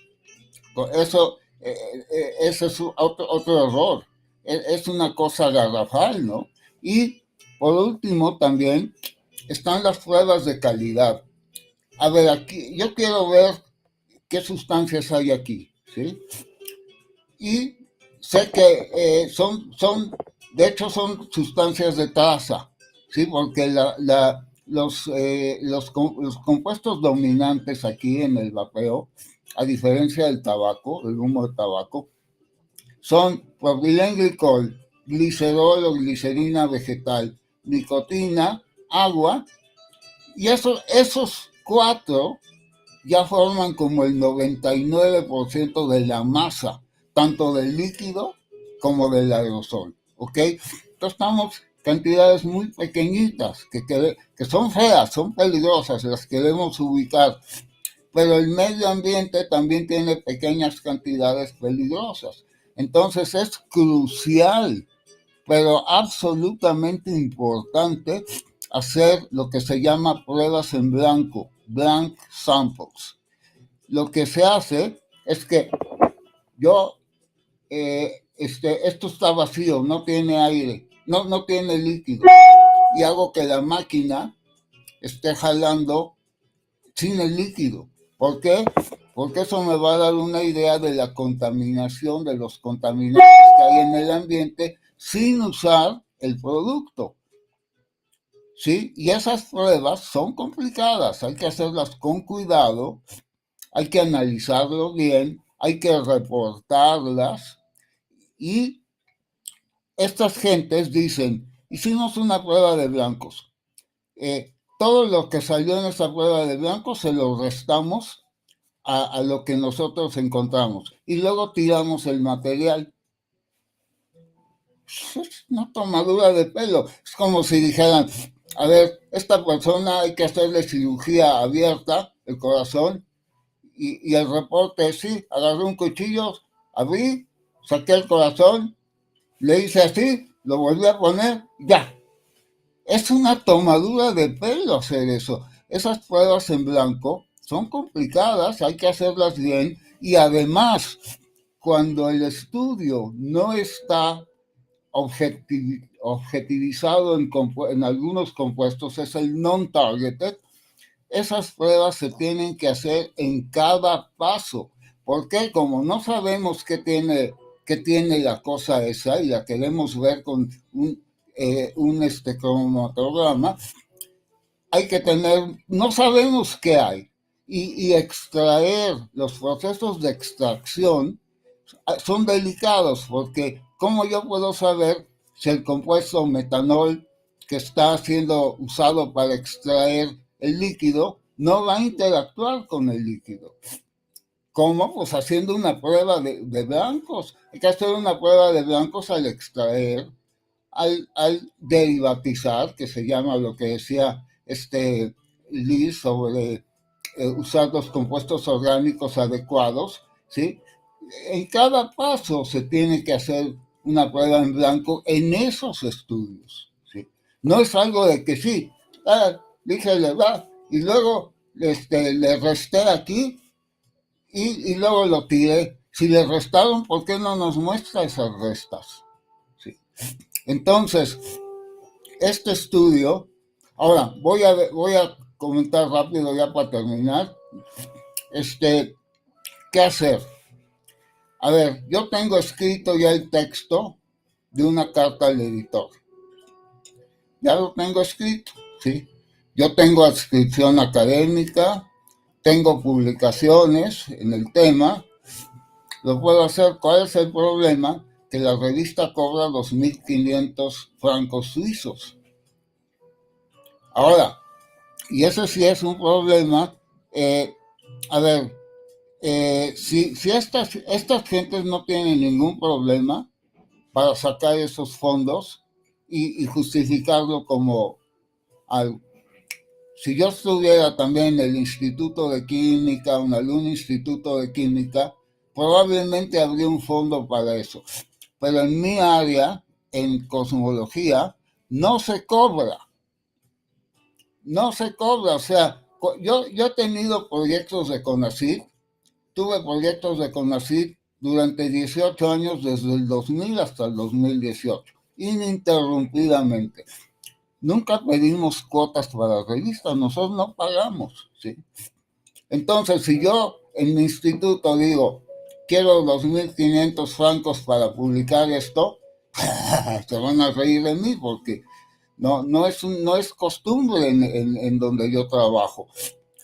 ese es otro error. Es una cosa garrafal, ¿no? Y por último también están las pruebas de calidad. A ver, aquí yo quiero ver qué sustancias hay aquí, ¿sí? Y sé que de hecho son sustancias de traza, ¿sí? Porque los compuestos dominantes aquí en el vapeo, a diferencia del tabaco, el humo de tabaco, son propilenglicol, glicerol o glicerina vegetal, nicotina, agua, y esos 4 ya forman como el 99% de la masa, tanto del líquido como del aerosol, ¿ok? Entonces estamos cantidades muy pequeñitas que son feas, son peligrosas, las queremos ubicar, pero el medio ambiente también tiene pequeñas cantidades peligrosas. Entonces es crucial, pero absolutamente importante, hacer lo que se llama pruebas en blanco, blank samples. Lo que se hace es que esto está vacío, no tiene aire, no tiene líquido, y hago que la máquina esté jalando sin el líquido. ¿Por qué? Porque eso me va a dar una idea de la contaminación, de los contaminantes que hay en el ambiente sin usar el producto, ¿sí? Y esas pruebas son complicadas, hay que hacerlas con cuidado, hay que analizarlo bien, hay que reportarlas, y estas gentes dicen, hicimos una prueba de blancos, todo lo que salió en esa prueba de blancos se lo restamos a lo que nosotros encontramos y luego tiramos el material. Es una tomadura de pelo. Es como si dijeran, a ver, esta persona hay que hacerle cirugía abierta, el corazón, y el reporte, sí, agarré un cuchillo, abrí, saqué el corazón, le hice así, lo volví a poner, ya. Es una tomadura de pelo hacer eso. Esas pruebas en blanco son complicadas, hay que hacerlas bien, y además, cuando el estudio no está objetivizado en algunos compuestos, es el non-targeted, esas pruebas se tienen que hacer en cada paso, porque como no sabemos qué tiene la cosa esa y la queremos ver con un cromatograma, no sabemos qué hay, y extraer, los procesos de extracción son delicados, porque ¿cómo yo puedo saber si el compuesto metanol que está siendo usado para extraer el líquido no va a interactuar con el líquido? ¿Cómo? Pues haciendo una prueba de blancos. Hay que hacer una prueba de blancos al extraer, al derivatizar, que se llama lo que decía Liz sobre usar los compuestos orgánicos adecuados, ¿sí? En cada paso se tiene que hacer una prueba en blanco en esos estudios, ¿sí? No es algo de que sí, dije, le va, y luego le resté aquí y luego lo tiré. Si le restaron, ¿por qué no nos muestra esas restas? ¿Sí? Entonces, este estudio, ahora voy a comentar rápido ya para terminar, ¿qué hacer? A ver, yo tengo escrito ya el texto de una carta al editor. Ya lo tengo escrito, ¿sí? Yo tengo adscripción académica, tengo publicaciones en el tema, lo puedo hacer. ¿Cuál es el problema? Que la revista cobra 2.500 francos suizos. Ahora, y ese sí es un problema, a ver, si estas gentes no tienen ningún problema para sacar esos fondos y justificarlo como algo. si yo estuviera también en el Instituto de Química, en algún instituto de química, probablemente habría un fondo para eso. Pero en mi área, en cosmología, no se cobra. No se cobra. O sea, yo he tenido proyectos de CONACYT, tuve proyectos de CONACYT durante 18 años, desde el 2000 hasta el 2018, ininterrumpidamente. Nunca pedimos cuotas para revistas, nosotros no pagamos, ¿sí? Entonces, si yo en mi instituto digo, quiero 2.500 francos para publicar esto, se van a reír de mí porque no es costumbre en donde yo trabajo,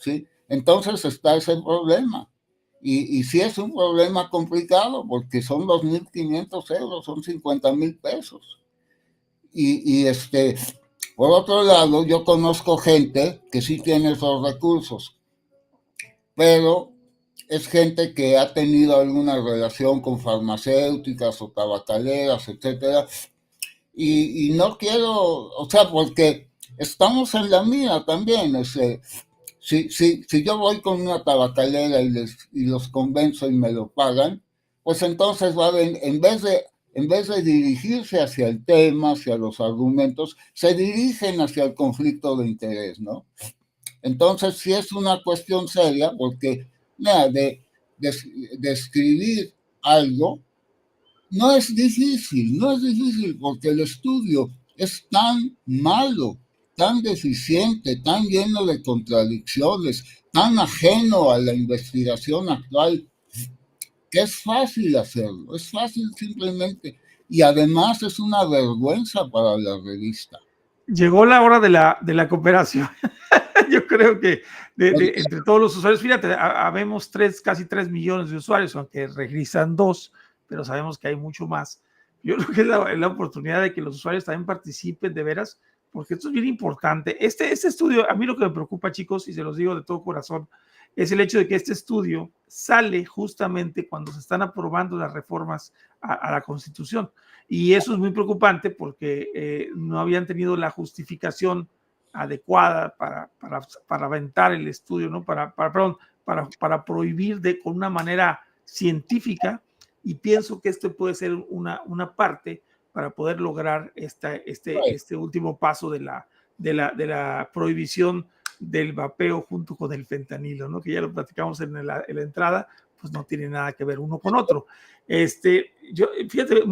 ¿sí? Entonces está ese problema. Y sí es un problema complicado porque son 2.500 euros, son 50,000 pesos. Por otro lado, yo conozco gente que sí tiene esos recursos, pero es gente que ha tenido alguna relación con farmacéuticas o tabacaleras, etcétera, y no quiero, o sea, porque estamos en la mía también. Si yo voy con una tabacalera y los convenzo y me lo pagan, pues entonces en vez de dirigirse hacia el tema, hacia los argumentos, se dirigen hacia el conflicto de interés, ¿no? Entonces sí es una cuestión seria, porque mira, de escribir algo no es difícil, porque el estudio es tan malo, tan deficiente, tan lleno de contradicciones, tan ajeno a la investigación actual, que es fácil hacerlo, es fácil simplemente, y además es una vergüenza para la revista. Llegó la hora de la cooperación. Yo creo que entre todos los usuarios, fíjate, habemos casi 3 millones de usuarios, aunque registran 2, pero sabemos que hay mucho más. Yo creo que es la oportunidad de que los usuarios también participen de veras, porque esto es bien importante. Este estudio, a mí lo que me preocupa, chicos, y se los digo de todo corazón, es el hecho de que este estudio sale justamente cuando se están aprobando las reformas a la Constitución. Y eso es muy preocupante porque no habían tenido la justificación adecuada para aventar el estudio, ¿no? Para prohibir con una manera científica, y pienso que esto puede ser una parte para poder lograr este último paso de la prohibición del vapeo junto con el fentanilo, ¿no? Que ya lo platicamos en la entrada, pues no tiene nada que ver uno con otro. Fíjate,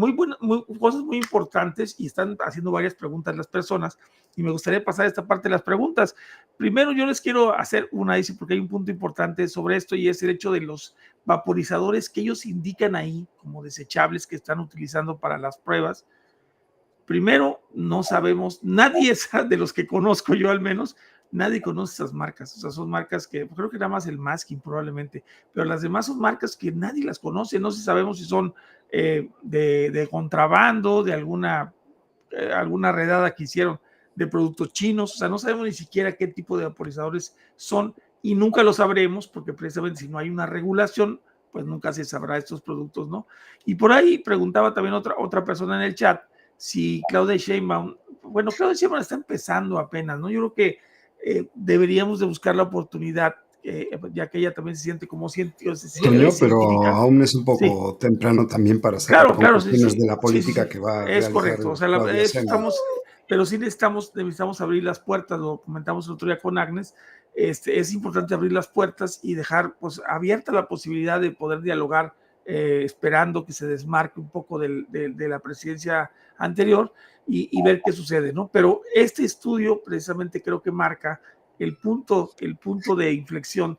cosas muy importantes, y están haciendo varias preguntas las personas, y me gustaría pasar esta parte de las preguntas. Primero, yo les quiero hacer una, dice, porque hay un punto importante sobre esto, y es el hecho de los vaporizadores que ellos indican ahí como desechables que están utilizando para las pruebas. Primero, no sabemos, nadie de los que conozco yo al menos, nadie conoce esas marcas. O sea, son marcas que creo que nada más el Masking probablemente, pero las demás son marcas que nadie las conoce. No sé si sabemos si son de contrabando, de alguna redada que hicieron de productos chinos. O sea, no sabemos ni siquiera qué tipo de vaporizadores son, y nunca lo sabremos porque precisamente si no hay una regulación, pues nunca se sabrá estos productos, ¿no? Y por ahí preguntaba también otra persona en el chat si Claudia Sheinbaum, Claudia Sheinbaum está empezando apenas, ¿no? Yo creo que deberíamos de buscar la oportunidad, ya que ella también se siente como científica. Pero aún es un poco temprano también para sacar conclusiones de la política que va a realizar. Es correcto, o sea, pero sí necesitamos abrir las puertas, lo comentamos el otro día con Agnes. Es importante abrir las puertas y dejar pues abierta la posibilidad de poder dialogar, esperando que se desmarque un poco de la presidencia anterior y ver qué sucede, ¿no? Pero este estudio precisamente creo que marca el punto de inflexión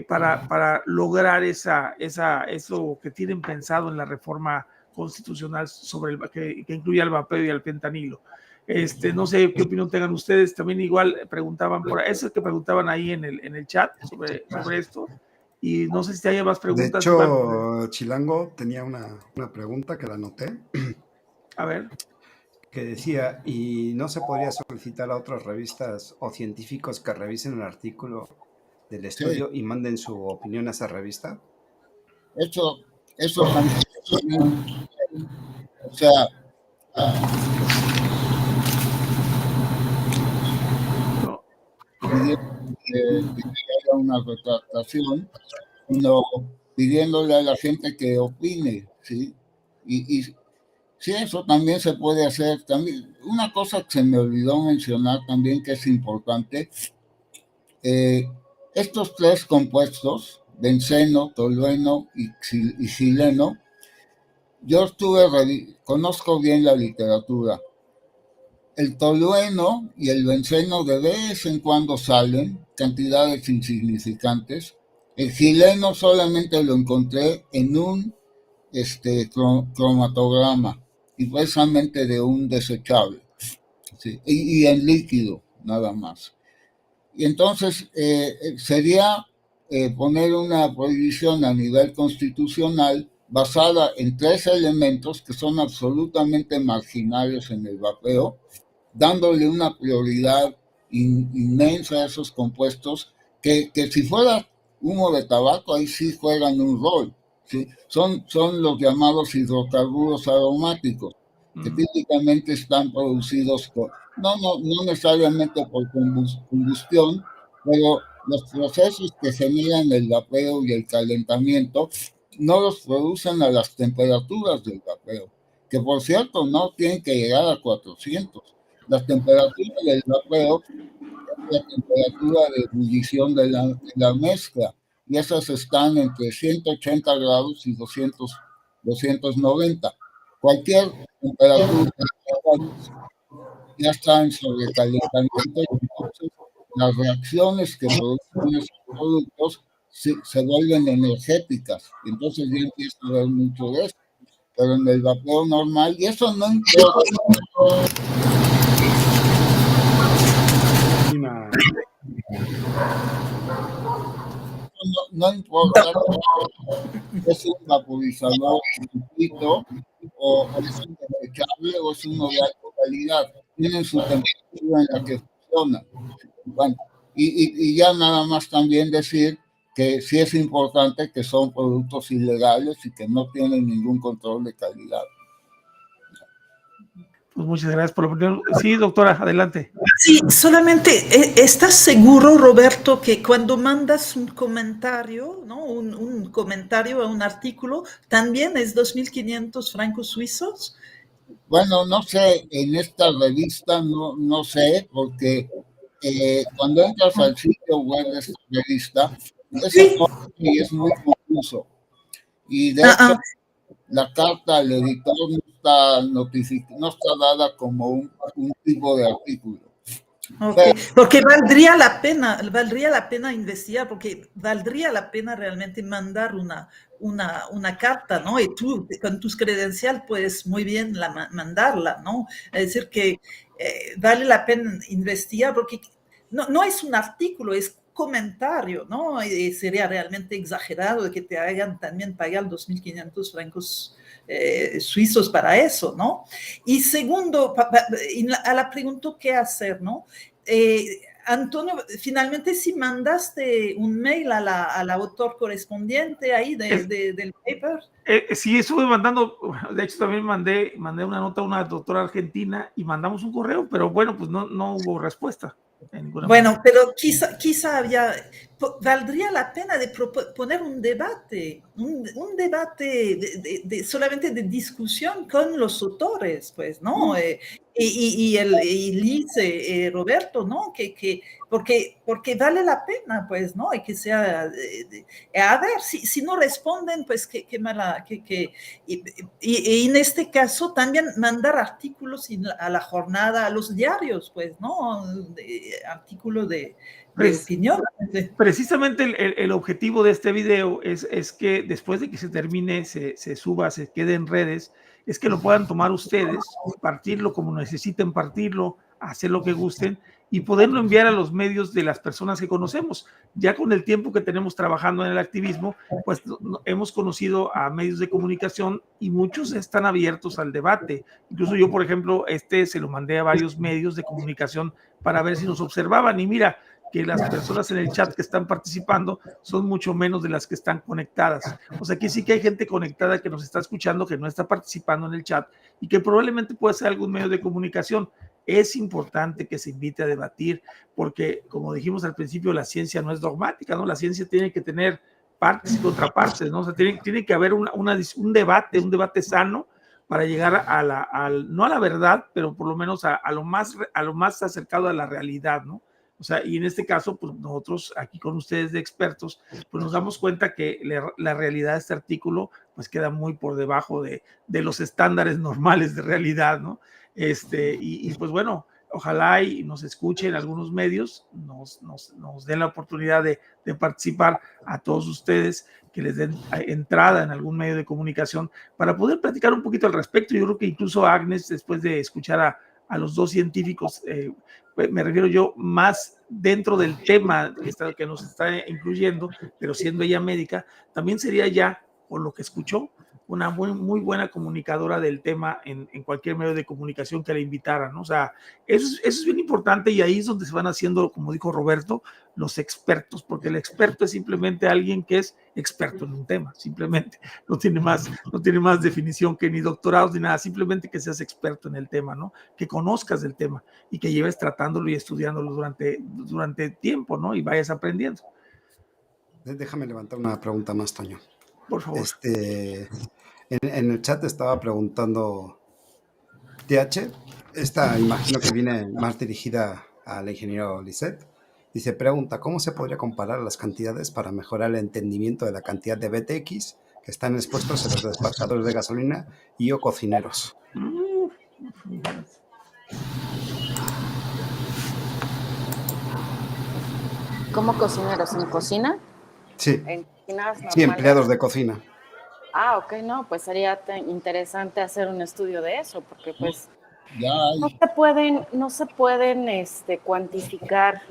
para lograr eso que tienen pensado en la reforma constitucional sobre que incluya el vapeo y el fentanilo. No sé qué opinión tengan ustedes. También igual preguntaban por eso que preguntaban ahí en el chat sobre esto. Y no sé si hay más preguntas. De hecho, Chilango tenía una pregunta que la anoté. A ver. Que decía, ¿y no se podría solicitar a otras revistas o científicos que revisen el artículo del estudio y manden su opinión a esa revista? Eso o sea, de que haya una retractación, sino pidiéndole a la gente que opine, ¿sí? Y sí, eso también se puede hacer. También, una cosa que se me olvidó mencionar también que es importante, estos 3 compuestos, benceno, tolueno y xileno, yo conozco bien la literatura. El tolueno y el benceno de vez en cuando salen, cantidades insignificantes. El xileno solamente lo encontré en un cromatograma, y precisamente de un desechable, ¿sí? Y en líquido, nada más. Y entonces sería poner una prohibición a nivel constitucional basada en 3 elementos que son absolutamente marginales en el vapeo, dándole una prioridad inmensa a esos compuestos que si fuera humo de tabaco, ahí sí juegan un rol, ¿sí? Son los llamados hidrocarburos aromáticos, que típicamente están producidos no necesariamente por combustión, pero los procesos que generan el vapeo y el calentamiento no los producen a las temperaturas del vapeo, que por cierto no tienen que llegar a 400. La temperatura del vapeo es la temperatura de ebullición de la mezcla, y esas están entre 180 grados y 290. Cualquier temperatura ya está en sobrecalentamiento, y entonces las reacciones que producen esos productos se vuelven energéticas, entonces ya empieza a haber mucho de eso. Pero en el vapeo normal, y eso no importa. No importa si es un vaporizador chiquito o es un desechable o es uno de alta calidad, tienen su temperatura en la que funciona. Bueno, y ya nada más también decir que sí es importante que son productos ilegales y que no tienen ningún control de calidad. Pues muchas gracias por la opinión. Sí, doctora, adelante. Sí, solamente, ¿estás seguro, Roberto, que cuando mandas un comentario, ¿no? un comentario a un artículo, también es 2.500 francos suizos? Bueno, no sé, en esta revista no sé, porque cuando entras al sitio web de esta revista, es muy confuso. Y de hecho, la carta al editor no está dada como un tipo de artículo. Okay. Porque valdría la pena investigar, porque valdría la pena realmente mandar una carta, ¿no? Y tú con tus credenciales puedes muy bien mandarla, ¿no? Es decir, que vale la pena investigar, porque no es un artículo, es comentario, ¿no? Y sería realmente exagerado de que te hagan también pagar 2.500 francos suizos para eso, ¿no? Y segundo, a la pregunta ¿qué hacer, no? Antonio, finalmente sí mandaste un mail al autor correspondiente ahí del paper. Sí, estuve mandando, de hecho también mandé una nota a una doctora argentina y mandamos un correo, pero bueno, pues no hubo respuesta. Bueno, pero quizá valdría la pena de poner un debate, un debate solamente de discusión con los autores, pues, ¿no? Y Liz, Roberto, ¿no? Porque vale la pena, pues, ¿no? Y que sea, a ver, si no responden, pues, qué mala, y en este caso también mandar artículos a la jornada, a los diarios, pues, ¿no? Artículo de opinión. Precisamente el objetivo de este video es que después de que se termine, se suba, se quede en redes, es que lo puedan tomar ustedes, partirlo como necesiten partirlo, hacer lo que gusten y poderlo enviar a los medios de las personas que conocemos. Ya con el tiempo que tenemos trabajando en el activismo, pues hemos conocido a medios de comunicación y muchos están abiertos al debate. Incluso yo, por ejemplo, se lo mandé a varios medios de comunicación para ver si nos observaban y mira que las personas en el chat que están participando son mucho menos de las que están conectadas. O sea, que sí que hay gente conectada que nos está escuchando, que no está participando en el chat y que probablemente puede ser algún medio de comunicación. es importante que se invite a debatir, porque como dijimos al principio, la ciencia no es dogmática, ¿no? La ciencia tiene que tener partes y contrapartes, ¿no? O sea, tiene que haber un debate sano para llegar no a la verdad, pero por lo menos a lo más acercado a la realidad, ¿no? O sea, y en este caso, pues nosotros aquí con ustedes de expertos, pues nos damos cuenta que la realidad de este artículo, pues queda muy por debajo de los estándares normales de realidad, ¿no? Y pues bueno, ojalá y nos escuchen algunos medios, nos den la oportunidad de participar a todos ustedes, que les den entrada en algún medio de comunicación para poder platicar un poquito al respecto. Yo creo que incluso Agnes, después de escuchar a los dos científicos, me refiero yo más dentro del tema que nos está incluyendo, pero siendo ella médica, también sería ya, por lo que escuchó, una muy buena comunicadora del tema en cualquier medio de comunicación que la invitaran, ¿no? O sea, eso es bien importante, y ahí es donde se van haciendo, como dijo Roberto, los expertos, porque el experto es simplemente alguien que es experto en un tema, simplemente, no tiene más definición que ni doctorados ni nada, simplemente que seas experto en el tema, ¿no? Que conozcas del tema y que lleves tratándolo y estudiándolo durante tiempo, ¿no? Y vayas aprendiendo. Déjame levantar una pregunta más, Toño. Por favor. En el chat estaba preguntando TH, esta imagino que viene más dirigida al ingeniero Lisset. Dice, pregunta, ¿cómo se podría comparar las cantidades para mejorar el entendimiento de la cantidad de BTX que están expuestos en los despachadores de gasolina y o cocineros? ¿Cómo cocineros? ¿En cocina? Sí. ¿En cocinas normales? Sí, empleados de cocina. Ah, ok, no, pues sería interesante hacer un estudio de eso, porque pues no se pueden cuantificar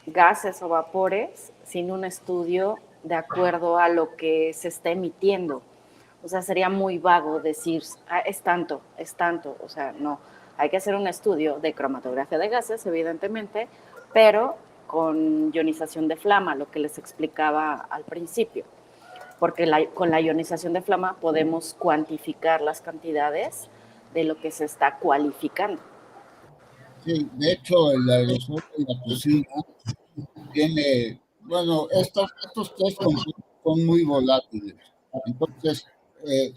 gases o vapores sin un estudio de acuerdo a lo que se está emitiendo. O sea, sería muy vago decir, es tanto, o sea, no. Hay que hacer un estudio de cromatografía de gases, evidentemente, pero con ionización de flama, lo que les explicaba al principio. Porque con la ionización de flama podemos cuantificar las cantidades de lo que se está cualificando. Sí, de hecho, el aerosol de la cocina tiene, bueno, estos tres compuestos son muy volátiles. Entonces,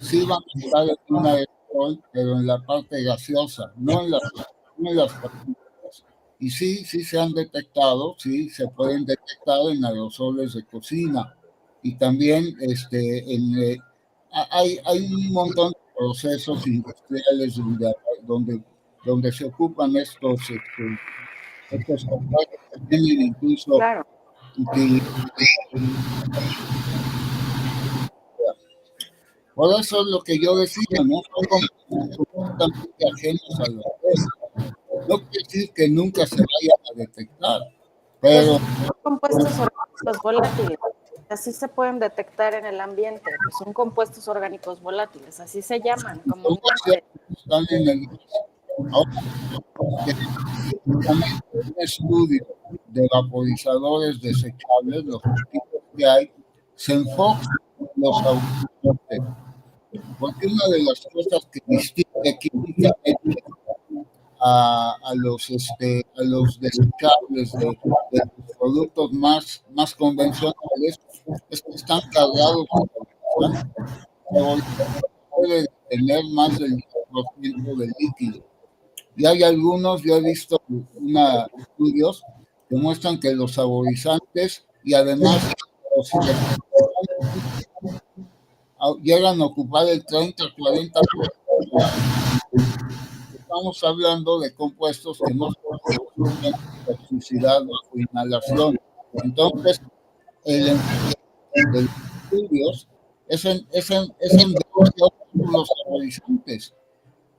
sí van a estar en un aerosol, pero en la parte gaseosa, no en las partículas. Y sí se han detectado, sí se pueden detectar en aerosoles de cocina. Y también hay un montón de procesos industriales donde se ocupan estos compuestos que tienen incluso utilidad. Por eso es lo que yo decía, ¿no? Son completamente ajenos a la vapeo. No quiere decir que nunca se vayan a detectar, pero... Son compuestos orgánicos volátiles. Así se pueden detectar en el ambiente, pues son compuestos orgánicos volátiles, así se llaman. Están en el... Ahora, un estudio de vaporizadores desechables, los tipos que hay, se enfoca en los saborizantes, porque una de las cosas que distingue químicamente a los desechables de los productos más convencionales es que están cargados de puede tener más del 10% del líquido. Y hay algunos, yo he visto estudios que muestran que los saborizantes y además llegan a ocupar el 30-40%. Estamos hablando de compuestos que no son toxicidad bajo inhalación. Entonces, el de los estudios es en los saborizantes.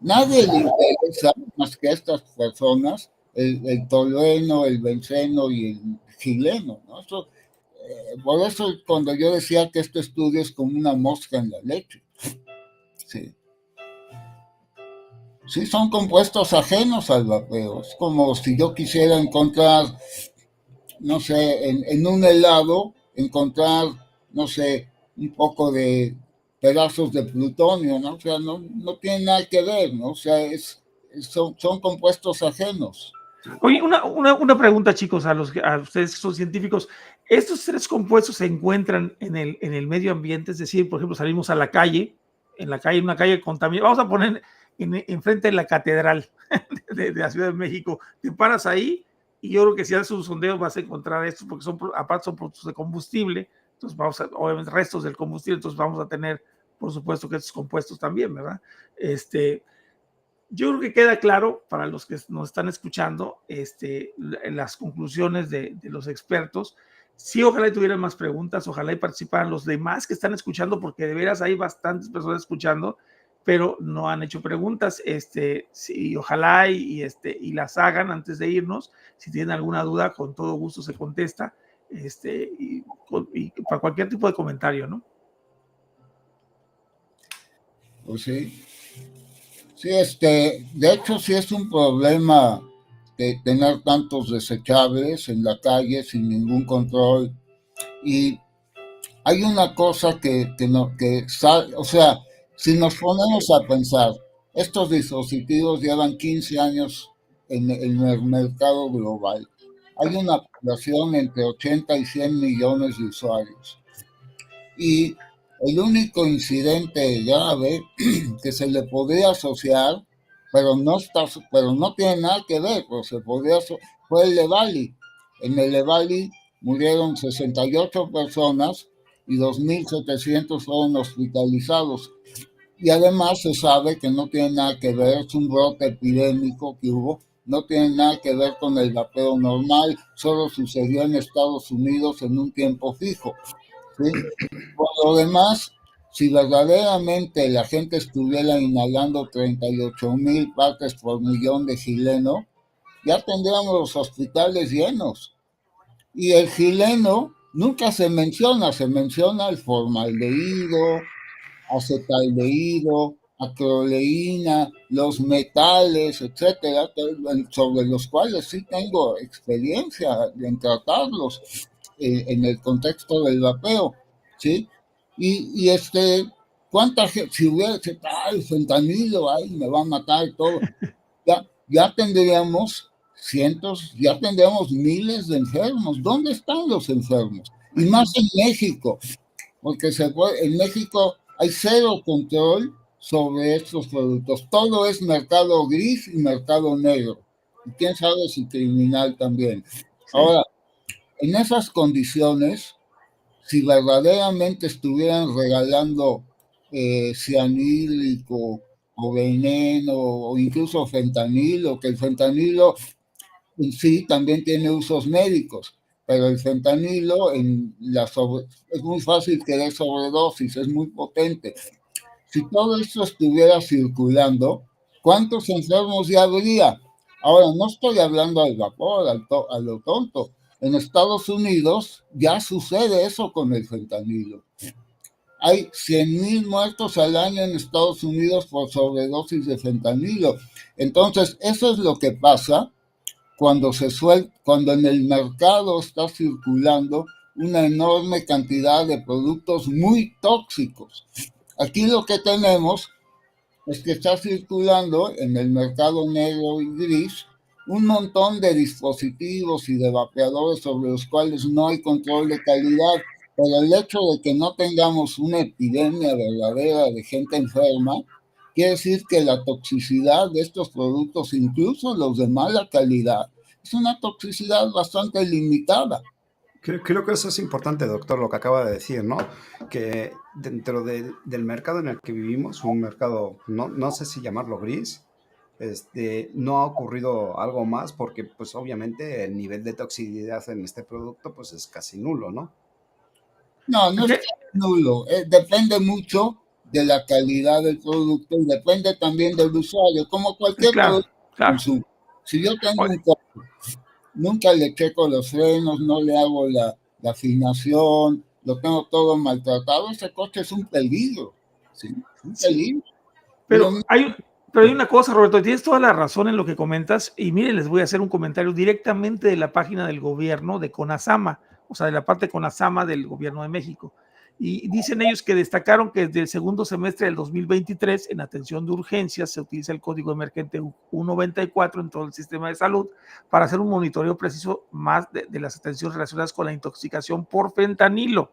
Nadie le interesa más que a estas personas el tolueno, el benceno y el gileno, ¿no? Por eso cuando yo decía que este estudio es como una mosca en la leche. Sí, son compuestos ajenos al vapeo. Es como si yo quisiera encontrar, no sé, en un helado, encontrar, no sé, un poco de pedazos de plutonio, ¿no? O sea, no tiene nada que ver, ¿no? O sea, es son compuestos ajenos. Oye, una pregunta, chicos, a ustedes que son científicos. ¿Estos 3 compuestos se encuentran en el medio ambiente? Es decir, por ejemplo, salimos a la calle, una calle contaminada, vamos a poner enfrente de la catedral de la Ciudad de México, te paras ahí y yo creo que si haces un sondeo vas a encontrar estos, porque aparte son productos de combustible, entonces obviamente restos del combustible, entonces vamos a tener, por supuesto, que estos compuestos también, ¿verdad? Yo creo que queda claro para los que nos están escuchando las conclusiones de los expertos. Sí, ojalá y tuvieran más preguntas, ojalá y participaran los demás que están escuchando, porque de veras hay bastantes personas escuchando, pero no han hecho preguntas. Sí, ojalá y las hagan antes de irnos. Si tienen alguna duda, con todo gusto se contesta, y para cualquier tipo de comentario, ¿no? Pues sí. Sí, de hecho sí es un problema de tener tantos desechables en la calle sin ningún control. Y hay una cosa o sea, si nos ponemos a pensar, estos dispositivos llevan 15 años en el mercado global. Hay una población entre 80 y 100 millones de usuarios. Y el único incidente grave que se le podría asociar, pero no tiene nada que ver, pero fue el EVALI. En el EVALI murieron 68 personas y 2.700 fueron hospitalizados. Y además se sabe que no tiene nada que ver, es un brote epidémico que hubo, no tiene nada que ver con el vapeo normal, solo sucedió en Estados Unidos en un tiempo fijo. ¿Sí? Por lo demás, si verdaderamente la gente estuviera inhalando 38,000 partes por millón de xileno, ya tendríamos los hospitales llenos. Y el xileno nunca se menciona el formaldehído, acetaldehído, acroleína, los metales, etcétera, sobre los cuales sí tengo experiencia en tratarlos en el contexto del vapeo, ¿sí? Y ¿cuánta gente, si hubiera el fentanilo, ay, me va a matar todo, ya tendríamos ya tendríamos miles de enfermos. ¿Dónde están los enfermos? Y más en México, porque en México hay cero control sobre estos productos. Todo es mercado gris y mercado negro. Y quién sabe si criminal también. Sí. Ahora, en esas condiciones, si verdaderamente estuvieran regalando cianhídrico o veneno o incluso fentanilo, que el fentanilo en sí también tiene usos médicos, pero el fentanilo es muy fácil que dé sobredosis, es muy potente. Si todo esto estuviera circulando, ¿cuántos enfermos ya habría? Ahora, no estoy hablando al vapor, a lo tonto. En Estados Unidos ya sucede eso con el fentanilo. Hay 100,000 muertos al año en Estados Unidos por sobredosis de fentanilo. Entonces, eso es lo que pasa cuando en el mercado está circulando una enorme cantidad de productos muy tóxicos. Aquí lo que tenemos es que está circulando en el mercado negro y gris un montón de dispositivos y de vapeadores sobre los cuales no hay control de calidad, pero el hecho de que no tengamos una epidemia verdadera de gente enferma, quiere decir que la toxicidad de estos productos, incluso los de mala calidad, es una toxicidad bastante limitada. Creo que eso es importante, doctor, lo que acaba de decir, ¿no? Que dentro del mercado en el que vivimos, un mercado, no sé si llamarlo gris, no ha ocurrido algo más porque, pues, obviamente el nivel de toxicidad en este producto, pues, es casi nulo, ¿no? No es nulo. Depende mucho de la calidad del producto y depende también del usuario, como cualquier producto de consumo. Si yo tengo un coche, nunca le checo los frenos, no le hago la afinación, lo tengo todo maltratado, ese coche es un peligro. ¿Sí? Un peligro. Pero hay una cosa, Roberto, tienes toda la razón en lo que comentas, y miren, les voy a hacer un comentario directamente de la página del gobierno de CONASAMA, o sea, de la parte CONASAMA del gobierno de México. Y dicen ellos que destacaron que desde el segundo semestre del 2023 en atención de urgencias se utiliza el código emergente 194 en todo el sistema de salud para hacer un monitoreo preciso más de las atenciones relacionadas con la intoxicación por fentanilo.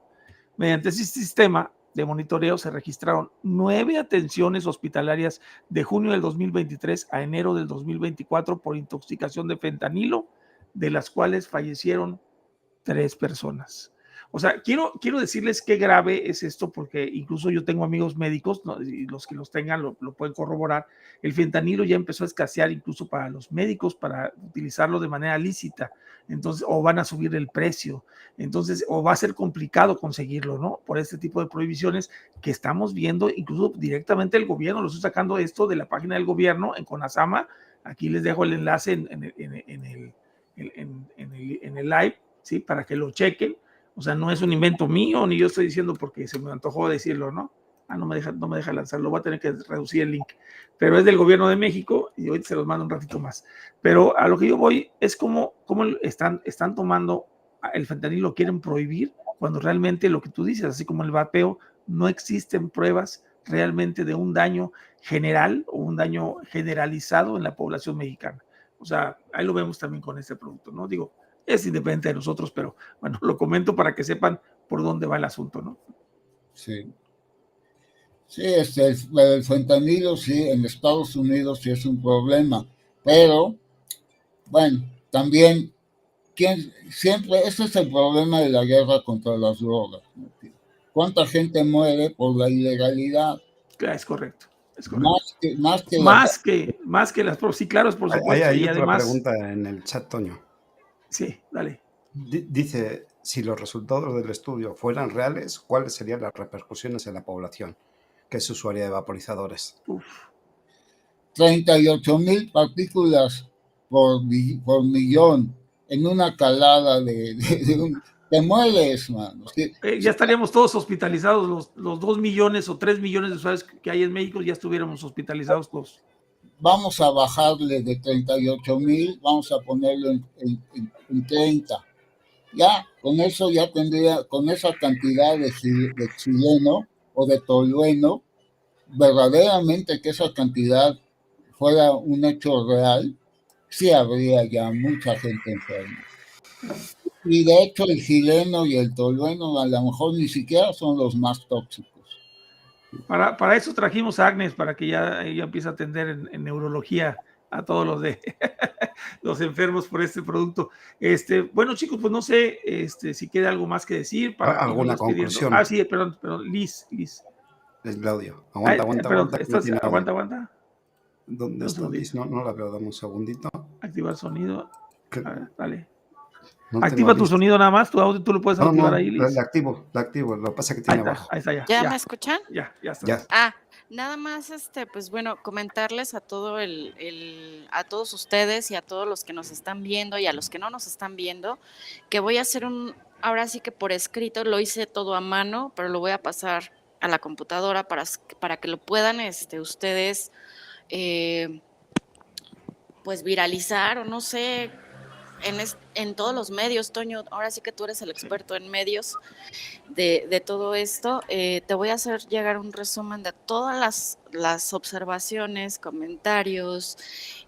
Mediante ese sistema de monitoreo se registraron 9 atenciones hospitalarias de junio del 2023 a enero del 2024 por intoxicación de fentanilo, de las cuales fallecieron 3 personas. O sea, quiero decirles qué grave es esto, porque incluso yo tengo amigos médicos, ¿no? Y los que los tengan lo pueden corroborar. El fentanilo ya empezó a escasear incluso para los médicos, para utilizarlo de manera lícita. Entonces, o van a subir el precio, entonces, o va a ser complicado conseguirlo, ¿no? Por este tipo de prohibiciones que estamos viendo, incluso directamente el gobierno, lo estoy sacando esto de la página del gobierno en CONASAMA. Aquí les dejo el enlace en el live, ¿sí? Para que lo chequen. O sea, no es un invento mío, ni yo estoy diciendo porque se me antojó decirlo, ¿no? No me deja lanzarlo, voy a tener que reducir el link. Pero es del gobierno de México y hoy se los mando un ratito más. Pero a lo que yo voy es cómo están tomando el fentanilo, lo quieren prohibir, cuando realmente lo que tú dices, así como el vapeo, no existen pruebas realmente de un daño general o un daño generalizado en la población mexicana. O sea, ahí lo vemos también con este producto, ¿no? Digo, es independiente de nosotros, pero bueno, lo comento para que sepan por dónde va el asunto, ¿no? Sí. Sí, el fentanilo sí, en Estados Unidos sí es un problema, pero bueno, también siempre, ese es el problema de la guerra contra las drogas, ¿no? ¿Cuánta gente muere por la ilegalidad? Es correcto. Es correcto. Más que las pruebas, sí, claro, es por supuesto. Hay y otra además, pregunta en el chat, Toño. Sí, dale. Dice, si los resultados del estudio fueran reales, ¿cuáles serían las repercusiones en la población que es usuaria de vaporizadores? 38,000 partículas por millón en una calada te mueres, mano. Ya estaríamos todos hospitalizados, los 2 millones o 3 millones de usuarios que hay en México, ya estuviéramos hospitalizados todos. Vamos a bajarle de 38,000, vamos a ponerlo en 30. Ya, con eso ya tendría, con esa cantidad de xileno o de tolueno, verdaderamente que esa cantidad fuera un hecho real, sí habría ya mucha gente enferma. Y de hecho el xileno y el tolueno a lo mejor ni siquiera son los más tóxicos. Para eso trajimos a Agnes, para que ella empiece a atender en neurología a todos los de los enfermos por este producto. Bueno, chicos, pues no sé si queda algo más que decir. ¿Alguna conclusión? Sí, perdón, Liz. Es Claudio. Aguanta. Aguanta. ¿Dónde está Liz? No la veo, dame un segundito. Activar sonido. Dale. No activa tu sonido nada más, tu audio tú lo puedes activar ahí, Liz. La activo, lo que pasa es que tiene abajo. Ahí está, ¿Ya me escuchan? Ya está. Nada más, pues bueno, comentarles a a todos ustedes y a todos los que nos están viendo y a los que no nos están viendo, que voy a hacer ahora sí que por escrito, lo hice todo a mano, pero lo voy a pasar a la computadora para que lo puedan ustedes pues viralizar o no sé, en todos los medios. Toño, ahora sí que tú eres el experto en medios de todo esto. Te voy a hacer llegar un resumen de todas las observaciones, comentarios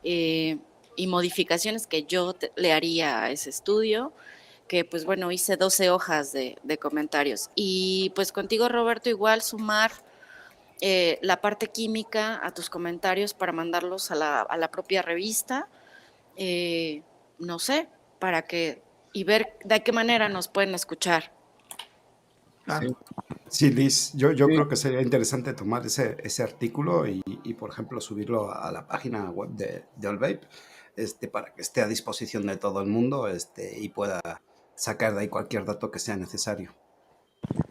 y modificaciones que yo le haría a ese estudio, que pues bueno, hice 12 hojas de comentarios. Y pues contigo, Roberto, igual sumar la parte química a tus comentarios para mandarlos a la propia revista. No sé, y ver de qué manera nos pueden escuchar. Sí, Liz, yo creo que sería interesante tomar ese artículo y, por ejemplo, subirlo a la página web de All Vape, para que esté a disposición de todo el mundo y pueda sacar de ahí cualquier dato que sea necesario.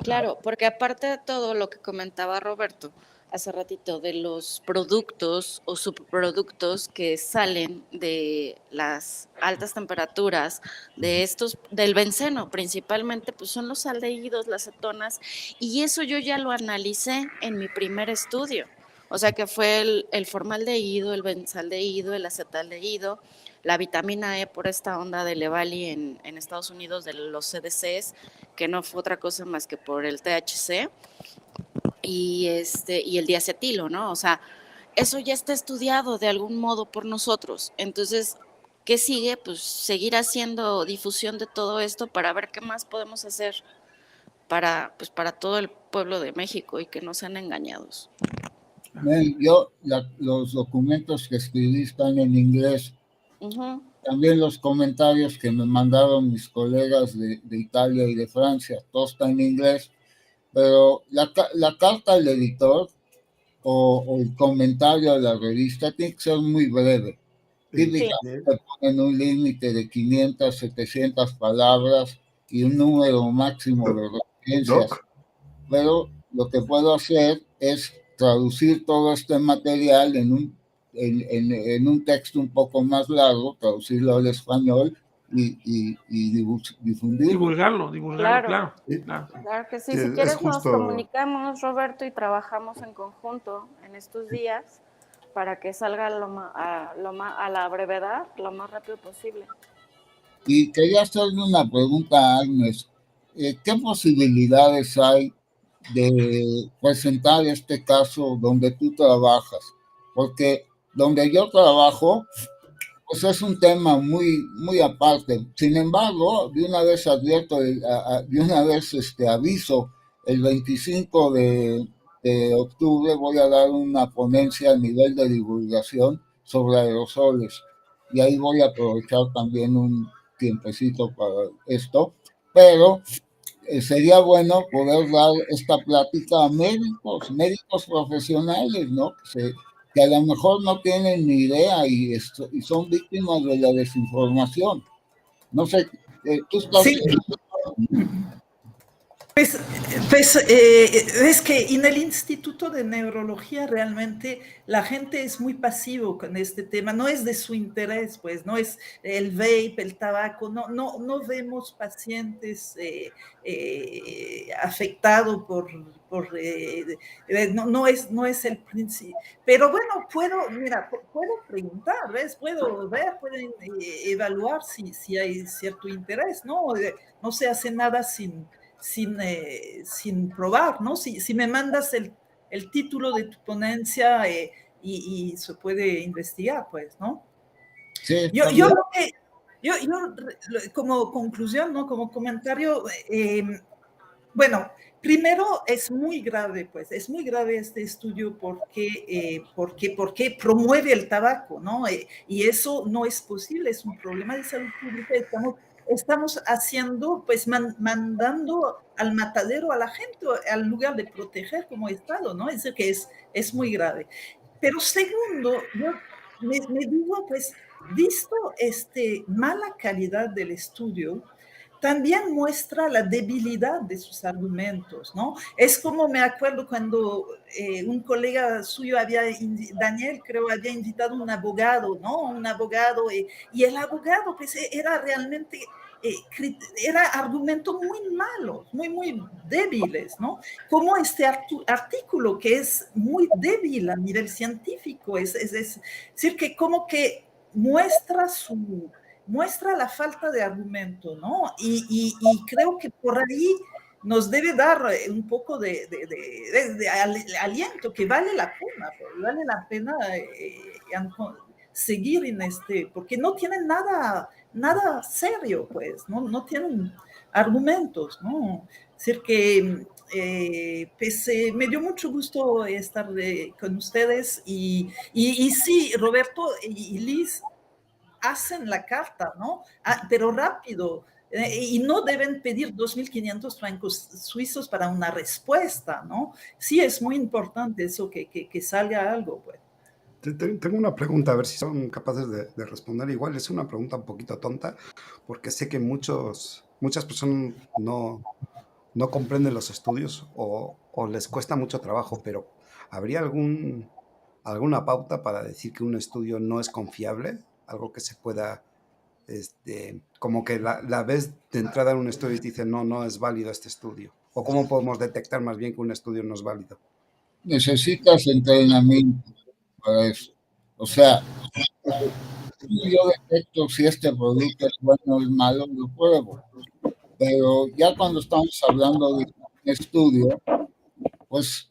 Claro, porque aparte de todo lo que comentaba Roberto hace ratito de los productos o subproductos que salen de las altas temperaturas del benceno, principalmente, pues son los aldehídos, las cetonas, y eso yo ya lo analicé en mi primer estudio. O sea que fue el formaldehído, el benzaldehído, el acetaldehído, la vitamina E por esta onda de Levali en Estados Unidos, de los CDCs, que no fue otra cosa más que por el THC y el diacetilo, ¿no? O sea, eso ya está estudiado de algún modo por nosotros. Entonces, ¿qué sigue? Pues seguir haciendo difusión de todo esto para ver qué más podemos hacer para todo el pueblo de México y que no sean engañados. Los documentos que escribí están en inglés. También los comentarios que me mandaron mis colegas de Italia y de Francia, todo está en inglés, pero la carta al editor o el comentario a la revista tiene que ser muy breve. Típicamente ponen un límite de 500, 700 palabras y un número máximo de referencias. Pero lo que puedo hacer es traducir todo este material en un texto un poco más largo, traducirlo al español y difundirlo. Divulgarlo, claro. Claro que sí. Si quieres nos comunicamos, Roberto, y trabajamos en conjunto en estos días para que salga a la brevedad, lo más rápido posible. Y quería hacerle una pregunta a Agnes. ¿Qué posibilidades hay de presentar este caso donde tú trabajas? Porque donde yo trabajo, pues es un tema muy, muy aparte. Sin embargo, de una vez advierto, aviso, el 25 de octubre voy a dar una ponencia a nivel de divulgación sobre aerosoles. Y ahí voy a aprovechar también un tiempecito para esto. Pero sería bueno poder dar esta plática a médicos profesionales, ¿no? Que a lo mejor no tienen ni idea y son víctimas de la desinformación. No sé, tú estás... Sí. Pues es que en el Instituto de Neurología realmente la gente es muy pasivo con este tema, no es de su interés, pues, no es el vape, el tabaco, no vemos pacientes afectados no es el principio. Pero bueno, puedo preguntar, ¿ves? Puedo ver, pueden evaluar si hay cierto interés, ¿no? No se hace nada sin probar, ¿no? Si me mandas el título de tu ponencia y se puede investigar, pues, ¿no? Sí, yo como conclusión, ¿no? Como comentario, bueno, primero es muy grave, pues, es muy grave este estudio porque promueve el tabaco, ¿no? Y eso no es posible, es un problema de salud pública. Estamos haciendo, pues, mandando al matadero a la gente, al lugar de proteger como Estado, ¿no? Es decir, que es muy grave. Pero segundo, yo me digo, pues, visto mala calidad del estudio, también muestra la debilidad de sus argumentos, ¿no? Es como me acuerdo cuando un colega suyo Daniel, creo, había invitado un abogado, ¿no? Un abogado, y el abogado, pues, era realmente, era argumentos muy malos, muy débiles, ¿no? Como este artículo que es muy débil a nivel científico, es decir, que como que muestra la falta de argumento, ¿no? Y creo que por ahí nos debe dar un poco de aliento, que vale la pena seguir en porque no tienen nada serio, pues, no tienen argumentos, ¿no? Es decir, que pues, me dio mucho gusto estar con ustedes y sí, Roberto y Liz hacen la carta, ¿no? Pero rápido, y no deben pedir 2.500 francos suizos para una respuesta, ¿no? Sí, es muy importante eso, que salga algo, pues. Tengo una pregunta, a ver si son capaces de responder. Igual es una pregunta un poquito tonta, porque sé que muchas personas no comprenden los estudios o les cuesta mucho trabajo, pero ¿habría alguna pauta para decir que un estudio no es confiable? Algo que se pueda, como que la ves de entrada en un estudio y te dicen, no es válido este estudio. ¿O cómo podemos detectar más bien que un estudio no es válido? Necesitas entrenamiento para eso. O sea, yo detecto si este producto es bueno o es malo, lo pruebo. Pero ya cuando estamos hablando de un estudio, pues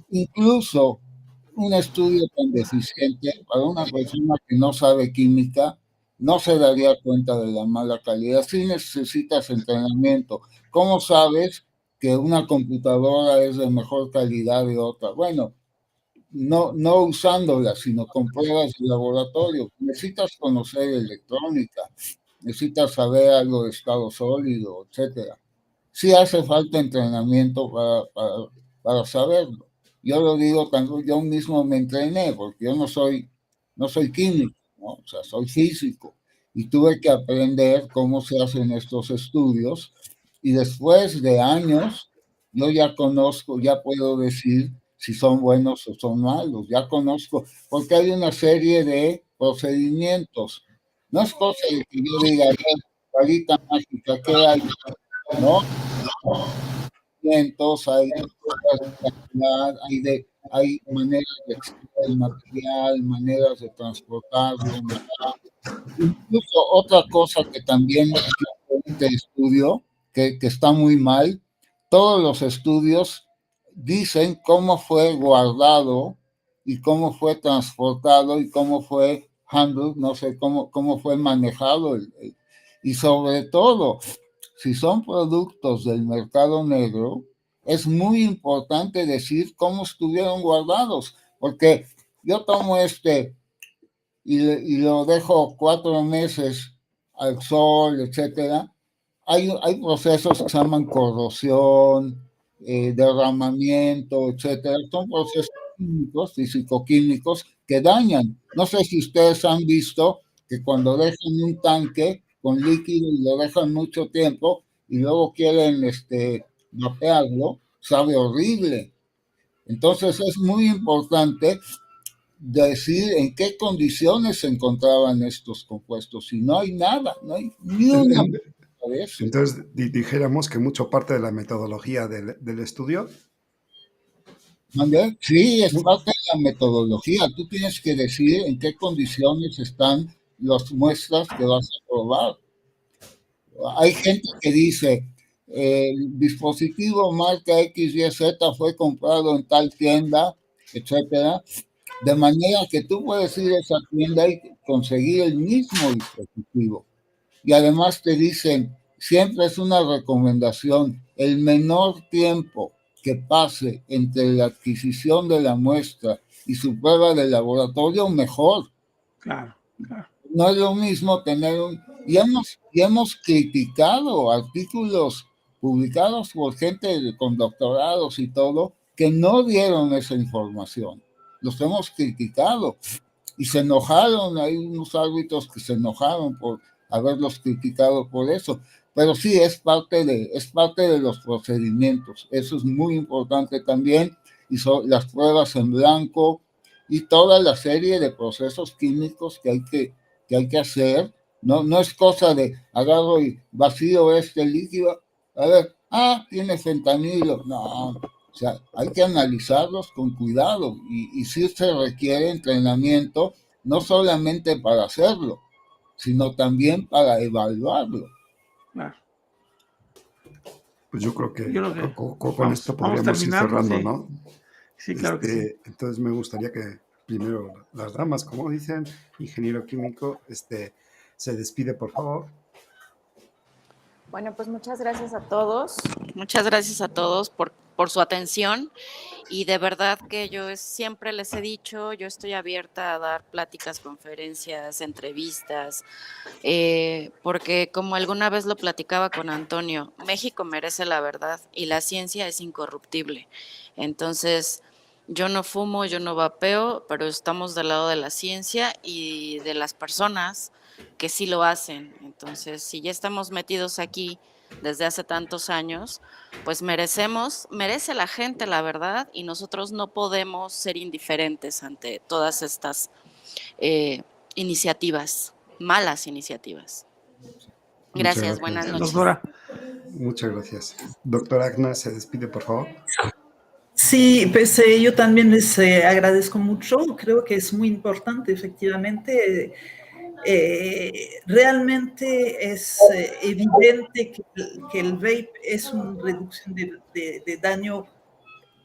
incluso un estudio tan deficiente para una persona que no sabe química no se daría cuenta de la mala calidad. Sí necesitas entrenamiento. ¿Cómo sabes que una computadora es de mejor calidad de otra? Bueno, no usándola, sino con pruebas de laboratorio. Necesitas conocer electrónica, necesitas saber algo de estado sólido, etcétera. Sí hace falta entrenamiento para saberlo. Yo lo digo, yo mismo me entrené, porque yo no soy químico, ¿no? O sea, soy físico. Y tuve que aprender cómo se hacen estos estudios. Y después de años, yo ya conozco, ya puedo decir si son buenos o son malos. Ya conozco, porque hay una serie de procedimientos. No es cosa de que yo diga, varita mágica, ¿qué hay? ¿No? Hay maneras de extraer el material, maneras de transportarlo. Incluso otra cosa que también este estudio, que está muy mal, todos los estudios dicen cómo fue guardado y cómo fue transportado y cómo fue handled, no sé cómo fue manejado. Y sobre todo, si son productos del mercado negro, es muy importante decir cómo estuvieron guardados, porque yo tomo y lo dejo 4 meses al sol, etcétera. Hay procesos que se llaman corrosión, derramamiento, etcétera. Son procesos químicos, físico-químicos, que dañan. No sé si ustedes han visto que cuando dejan un tanque con líquido y lo dejan mucho tiempo y luego quieren vapearlo, sabe horrible. Entonces es muy importante decir en qué condiciones se encontraban estos compuestos. Si no hay nada, no hay ni una de eso. Entonces, dijéramos que mucho parte de la metodología del estudio. ¿Mande? Sí, es parte de la metodología. Tú tienes que decir en qué condiciones están las muestras que vas a probar. Hay gente que dice, el dispositivo marca XYZ fue comprado en tal tienda, etcétera, de manera que tú puedes ir a esa tienda y conseguir el mismo dispositivo. Y además te dicen, siempre es una recomendación, el menor tiempo que pase entre la adquisición de la muestra y su prueba de laboratorio, mejor. Claro, claro. No es lo mismo tener y hemos criticado artículos publicados por gente con doctorados y todo, que no dieron esa información. Los hemos criticado y se enojaron, hay unos árbitros que se enojaron por haberlos criticado por eso, pero sí es parte de los procedimientos. Eso es muy importante también, y son las pruebas en blanco y toda la serie de procesos químicos que hay que hacer. No es cosa de agarro y vacío este líquido, a ver, tiene fentanilo. No, o sea, hay que analizarlos con cuidado y sí se requiere entrenamiento, no solamente para hacerlo, sino también para evaluarlo. Claro. Pues yo creo que con esto podríamos ir cerrando, sí. ¿No? Sí, claro que sí. Entonces me gustaría que primero las damas, como dicen, ingeniero químico, se despide, por favor. Bueno, pues muchas gracias a todos. Muchas gracias a todos por su atención. Y de verdad que yo siempre les he dicho, yo estoy abierta a dar pláticas, conferencias, entrevistas, porque como alguna vez lo platicaba con Antonio, México merece la verdad y la ciencia es incorruptible. Entonces, yo no fumo, yo no vapeo, pero estamos del lado de la ciencia y de las personas que sí lo hacen. Entonces, si ya estamos metidos aquí desde hace tantos años, pues merece la gente la verdad, y nosotros no podemos ser indiferentes ante todas estas iniciativas, malas iniciativas. Gracias, buenas noches. Doctora. Muchas gracias. Doctora Agna, se despide, por favor. Sí, pues yo también les agradezco mucho. Creo que es muy importante, efectivamente. Realmente es evidente que el vape es una reducción de daño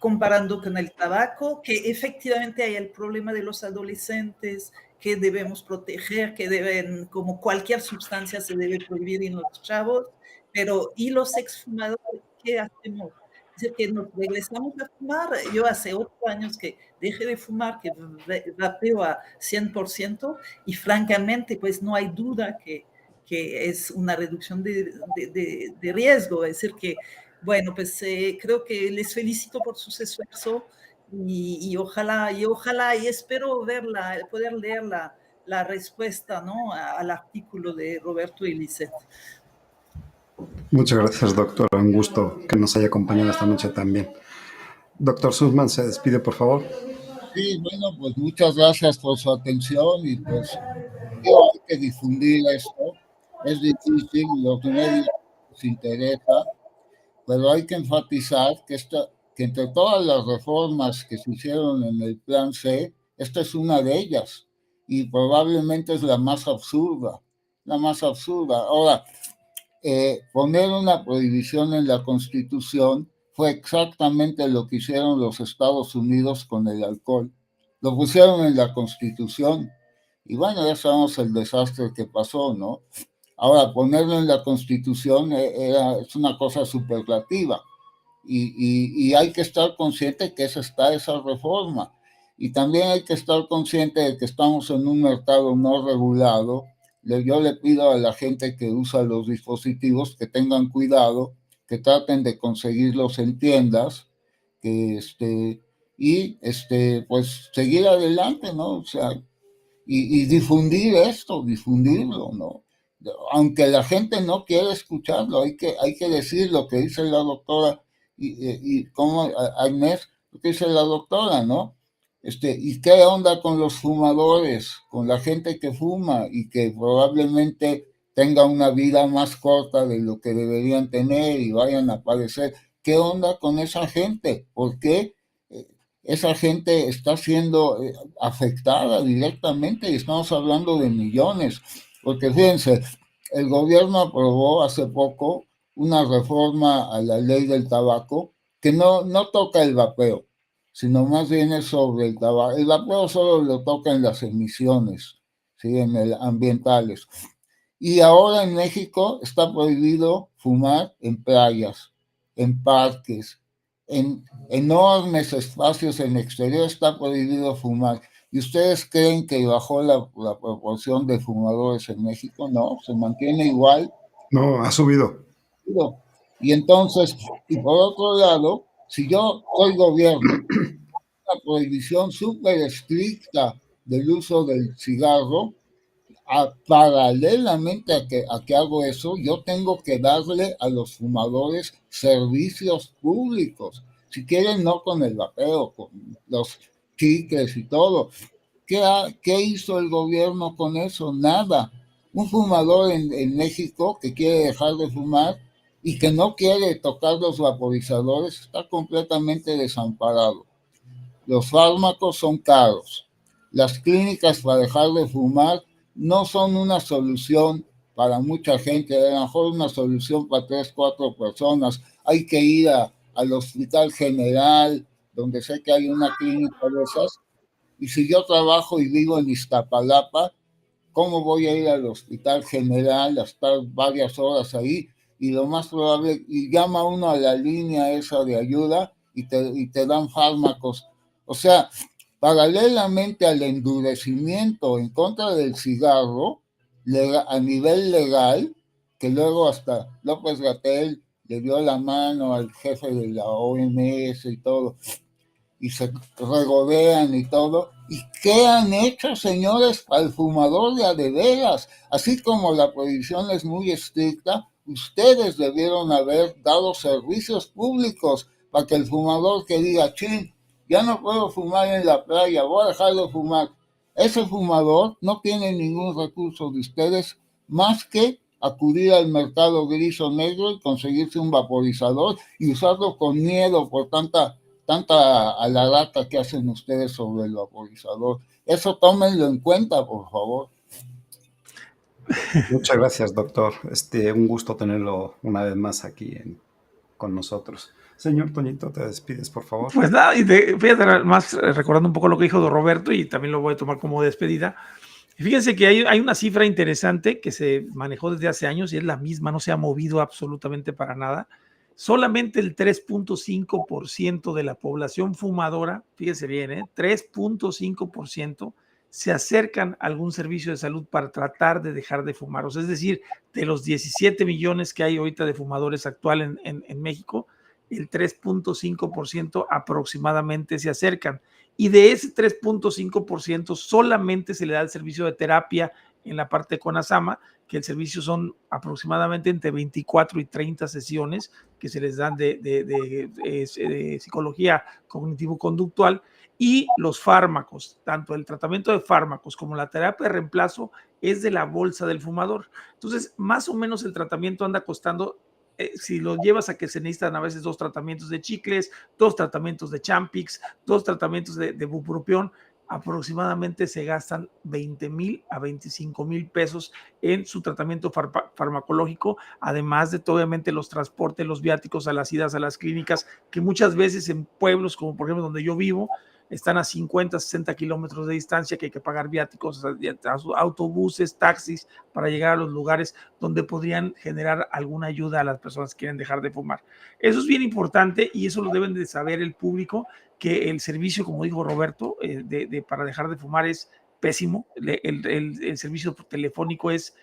comparando con el tabaco, que efectivamente hay el problema de los adolescentes que debemos proteger, que deben, como cualquier sustancia, se debe prohibir en los chavos, pero ¿y los exfumadores qué hacemos? Es decir, que nos regresamos a fumar. Yo hace 8 años que dejé de fumar, que vapeo a 100%, y francamente, pues no hay duda que es una reducción de riesgo. Es decir, que bueno, pues creo que les felicito por sus esfuerzos y ojalá, y espero poder leer la respuesta, ¿no?, al artículo de Roberto y Lisette. Muchas gracias, doctor. Un gusto que nos haya acompañado esta noche también. Doctor Sussman, se despide, por favor. Sí, bueno, pues muchas gracias por su atención y pues hay que difundir esto. Es difícil, los medios les interesa, pero hay que enfatizar que entre todas las reformas que se hicieron en el Plan C, esta es una de ellas y probablemente es la más absurda, la más absurda. Ahora, poner una prohibición en la Constitución fue exactamente lo que hicieron los Estados Unidos con el alcohol. Lo pusieron en la Constitución y bueno, ya sabemos el desastre que pasó, ¿no? Ahora, ponerlo en la Constitución es una cosa superlativa y hay que estar consciente que está esa reforma. Y también hay que estar consciente de que estamos en un mercado no regulado. Yo le pido a la gente que usa los dispositivos que tengan cuidado, que traten de conseguirlos en tiendas, pues seguir adelante, ¿no? O sea, y difundir esto, difundirlo, ¿no? Aunque la gente no quiera escucharlo, hay que decir lo que dice la doctora y como Agnès, lo que dice la doctora, ¿no? ¿Y qué onda con los fumadores, con la gente que fuma y que probablemente tenga una vida más corta de lo que deberían tener y vayan a padecer? ¿Qué onda con esa gente? ¿Por qué esa gente está siendo afectada directamente? Y estamos hablando de millones, porque fíjense, el gobierno aprobó hace poco una reforma a la ley del tabaco que no toca el vapeo, sino más bien es sobre el tabaco. El vapeo solo lo toca en las emisiones, ¿sí?, ambientales. Y ahora en México está prohibido fumar en playas, en parques, en enormes espacios en exterior está prohibido fumar. ¿Y ustedes creen que bajó la proporción de fumadores en México? No, se mantiene igual. No, ha subido. Y entonces, y por otro lado, si yo soy gobierno, una prohibición súper estricta del uso del cigarro, paralelamente a que hago eso, yo tengo que darle a los fumadores servicios públicos. Si quieren, no con el vapeo, con los chicles y todo. ¿Qué hizo el gobierno con eso? Nada. Un fumador en México que quiere dejar de fumar y que no quiere tocar los vaporizadores está completamente desamparado. Los fármacos son caros. Las clínicas para dejar de fumar no son una solución para mucha gente, a lo mejor una solución para 3, 4 personas. Hay que ir al Hospital General, donde sé que hay una clínica de esas. Y si yo trabajo y vivo en Iztapalapa, ¿cómo voy a ir al Hospital General a estar varias horas ahí? Y lo más probable, y llama uno a la línea esa de ayuda y te dan fármacos. O sea, paralelamente al endurecimiento en contra del cigarro, a nivel legal, que luego hasta López-Gatell le dio la mano al jefe de la OMS y todo, y se regodean y todo. ¿Y qué han hecho, señores, para el fumador de veras? Así como la prohibición es muy estricta, ustedes debieron haber dado servicios públicos para que el fumador que diga, chin, ya no puedo fumar en la playa, voy a dejar de fumar. Ese fumador no tiene ningún recurso de ustedes más que acudir al mercado gris o negro y conseguirse un vaporizador y usarlo con miedo por tanta tanta a la lata que hacen ustedes sobre el vaporizador. Eso tómenlo en cuenta, por favor. Muchas gracias, doctor. Un gusto tenerlo una vez más aquí con nosotros. Señor Toñito, te despides, por favor. Pues nada, y fíjate, más recordando un poco lo que dijo don Roberto, y también lo voy a tomar como despedida. Fíjense que hay una cifra interesante que se manejó desde hace años y es la misma, no se ha movido absolutamente para nada. Solamente el 3.5% de la población fumadora, fíjense bien, 3.5% se acercan a algún servicio de salud para tratar de dejar de fumar. O sea, es decir, de los 17 millones que hay ahorita de fumadores actual en México, el 3.5% aproximadamente se acercan. Y de ese 3.5% solamente se le da el servicio de terapia en la parte de CONASAMA, que el servicio son aproximadamente entre 24 y 30 sesiones que se les dan de psicología cognitivo-conductual, y los fármacos, tanto el tratamiento de fármacos como la terapia de reemplazo es de la bolsa del fumador. Entonces, más o menos el tratamiento anda costando, si lo llevas a que se necesitan a veces 2 tratamientos de chicles, 2 tratamientos de Champix, 2 tratamientos de bupropión, aproximadamente se gastan 20,000 a 25,000 pesos en su tratamiento farmacológico, además de obviamente los transportes, los viáticos a las idas a las clínicas, que muchas veces en pueblos como por ejemplo donde yo vivo, están a 50, 60 kilómetros de distancia, que hay que pagar viáticos, autobuses, taxis, para llegar a los lugares donde podrían generar alguna ayuda a las personas que quieren dejar de fumar. Eso es bien importante y eso lo deben de saber el público, que el servicio, como dijo Roberto, para dejar de fumar es pésimo. El servicio telefónico es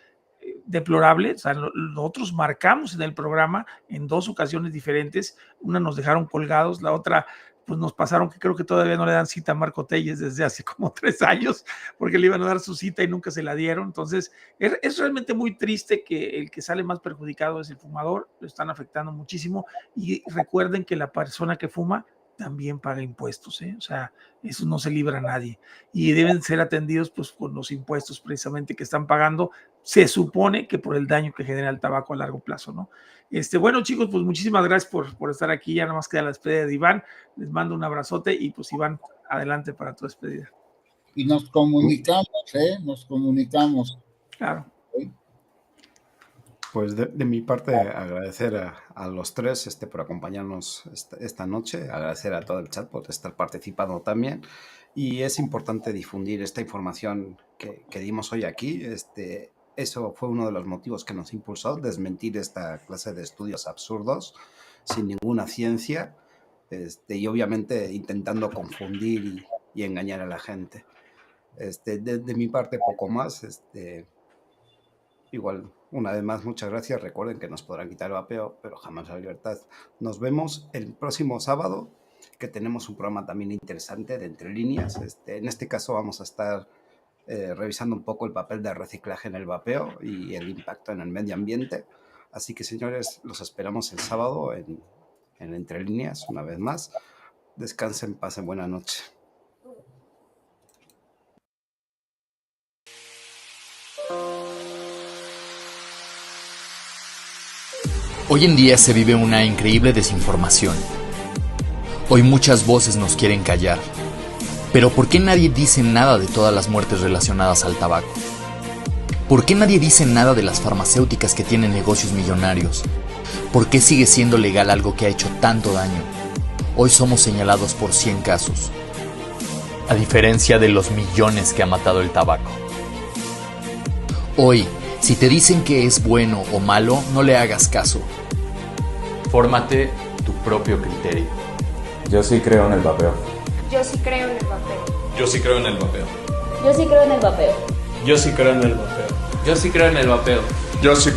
deplorable. O sea, nosotros marcamos en el programa en 2 ocasiones diferentes. Una nos dejaron colgados, la otra pues nos pasaron que creo que todavía no le dan cita a Marco Telles desde hace como 3 años, porque le iban a dar su cita y nunca se la dieron. Entonces, es realmente muy triste que el que sale más perjudicado es el fumador, lo están afectando muchísimo, y recuerden que la persona que fuma también paga impuestos, o sea, eso no se libra a nadie, y deben ser atendidos pues con los impuestos precisamente que están pagando, se supone que por el daño que genera el tabaco a largo plazo, ¿no? Bueno, chicos, pues muchísimas gracias por estar aquí. Ya nada más queda la despedida de Iván. Les mando un abrazote y pues Iván, adelante para tu despedida. Y nos comunicamos, Claro. Pues de mi parte, agradecer a los 3 por acompañarnos esta noche, agradecer a todo el chat por estar participando también, y es importante difundir esta información que dimos hoy aquí. Eso fue uno de los motivos que nos impulsó, desmentir esta clase de estudios absurdos, sin ninguna ciencia, y obviamente intentando confundir y engañar a la gente. De mi parte, poco más. Igual, una vez más, muchas gracias. Recuerden que nos podrán quitar el vapeo, pero jamás la libertad. Nos vemos el próximo sábado, que tenemos un programa también interesante de Entre Líneas. En este caso vamos a estar revisando un poco el papel del reciclaje en el vapeo y el impacto en el medio ambiente. Así que, señores, los esperamos el sábado en Entre Líneas, una vez más. Descansen, pasen buena noche. Hoy en día se vive una increíble desinformación. Hoy muchas voces nos quieren callar. Pero ¿por qué nadie dice nada de todas las muertes relacionadas al tabaco? ¿Por qué nadie dice nada de las farmacéuticas que tienen negocios millonarios? ¿Por qué sigue siendo legal algo que ha hecho tanto daño? Hoy somos señalados por 100 casos, a diferencia de los millones que ha matado el tabaco. Hoy, si te dicen que es bueno o malo, no le hagas caso. Fórmate tu propio criterio. Yo sí creo en el vapeo. Yo sí creo en el vapeo. Yo sí creo en el vapeo. Yo sí creo en el vapeo. Yo sí creo en el vapeo. Yo sí creo en el vapeo. Yo sí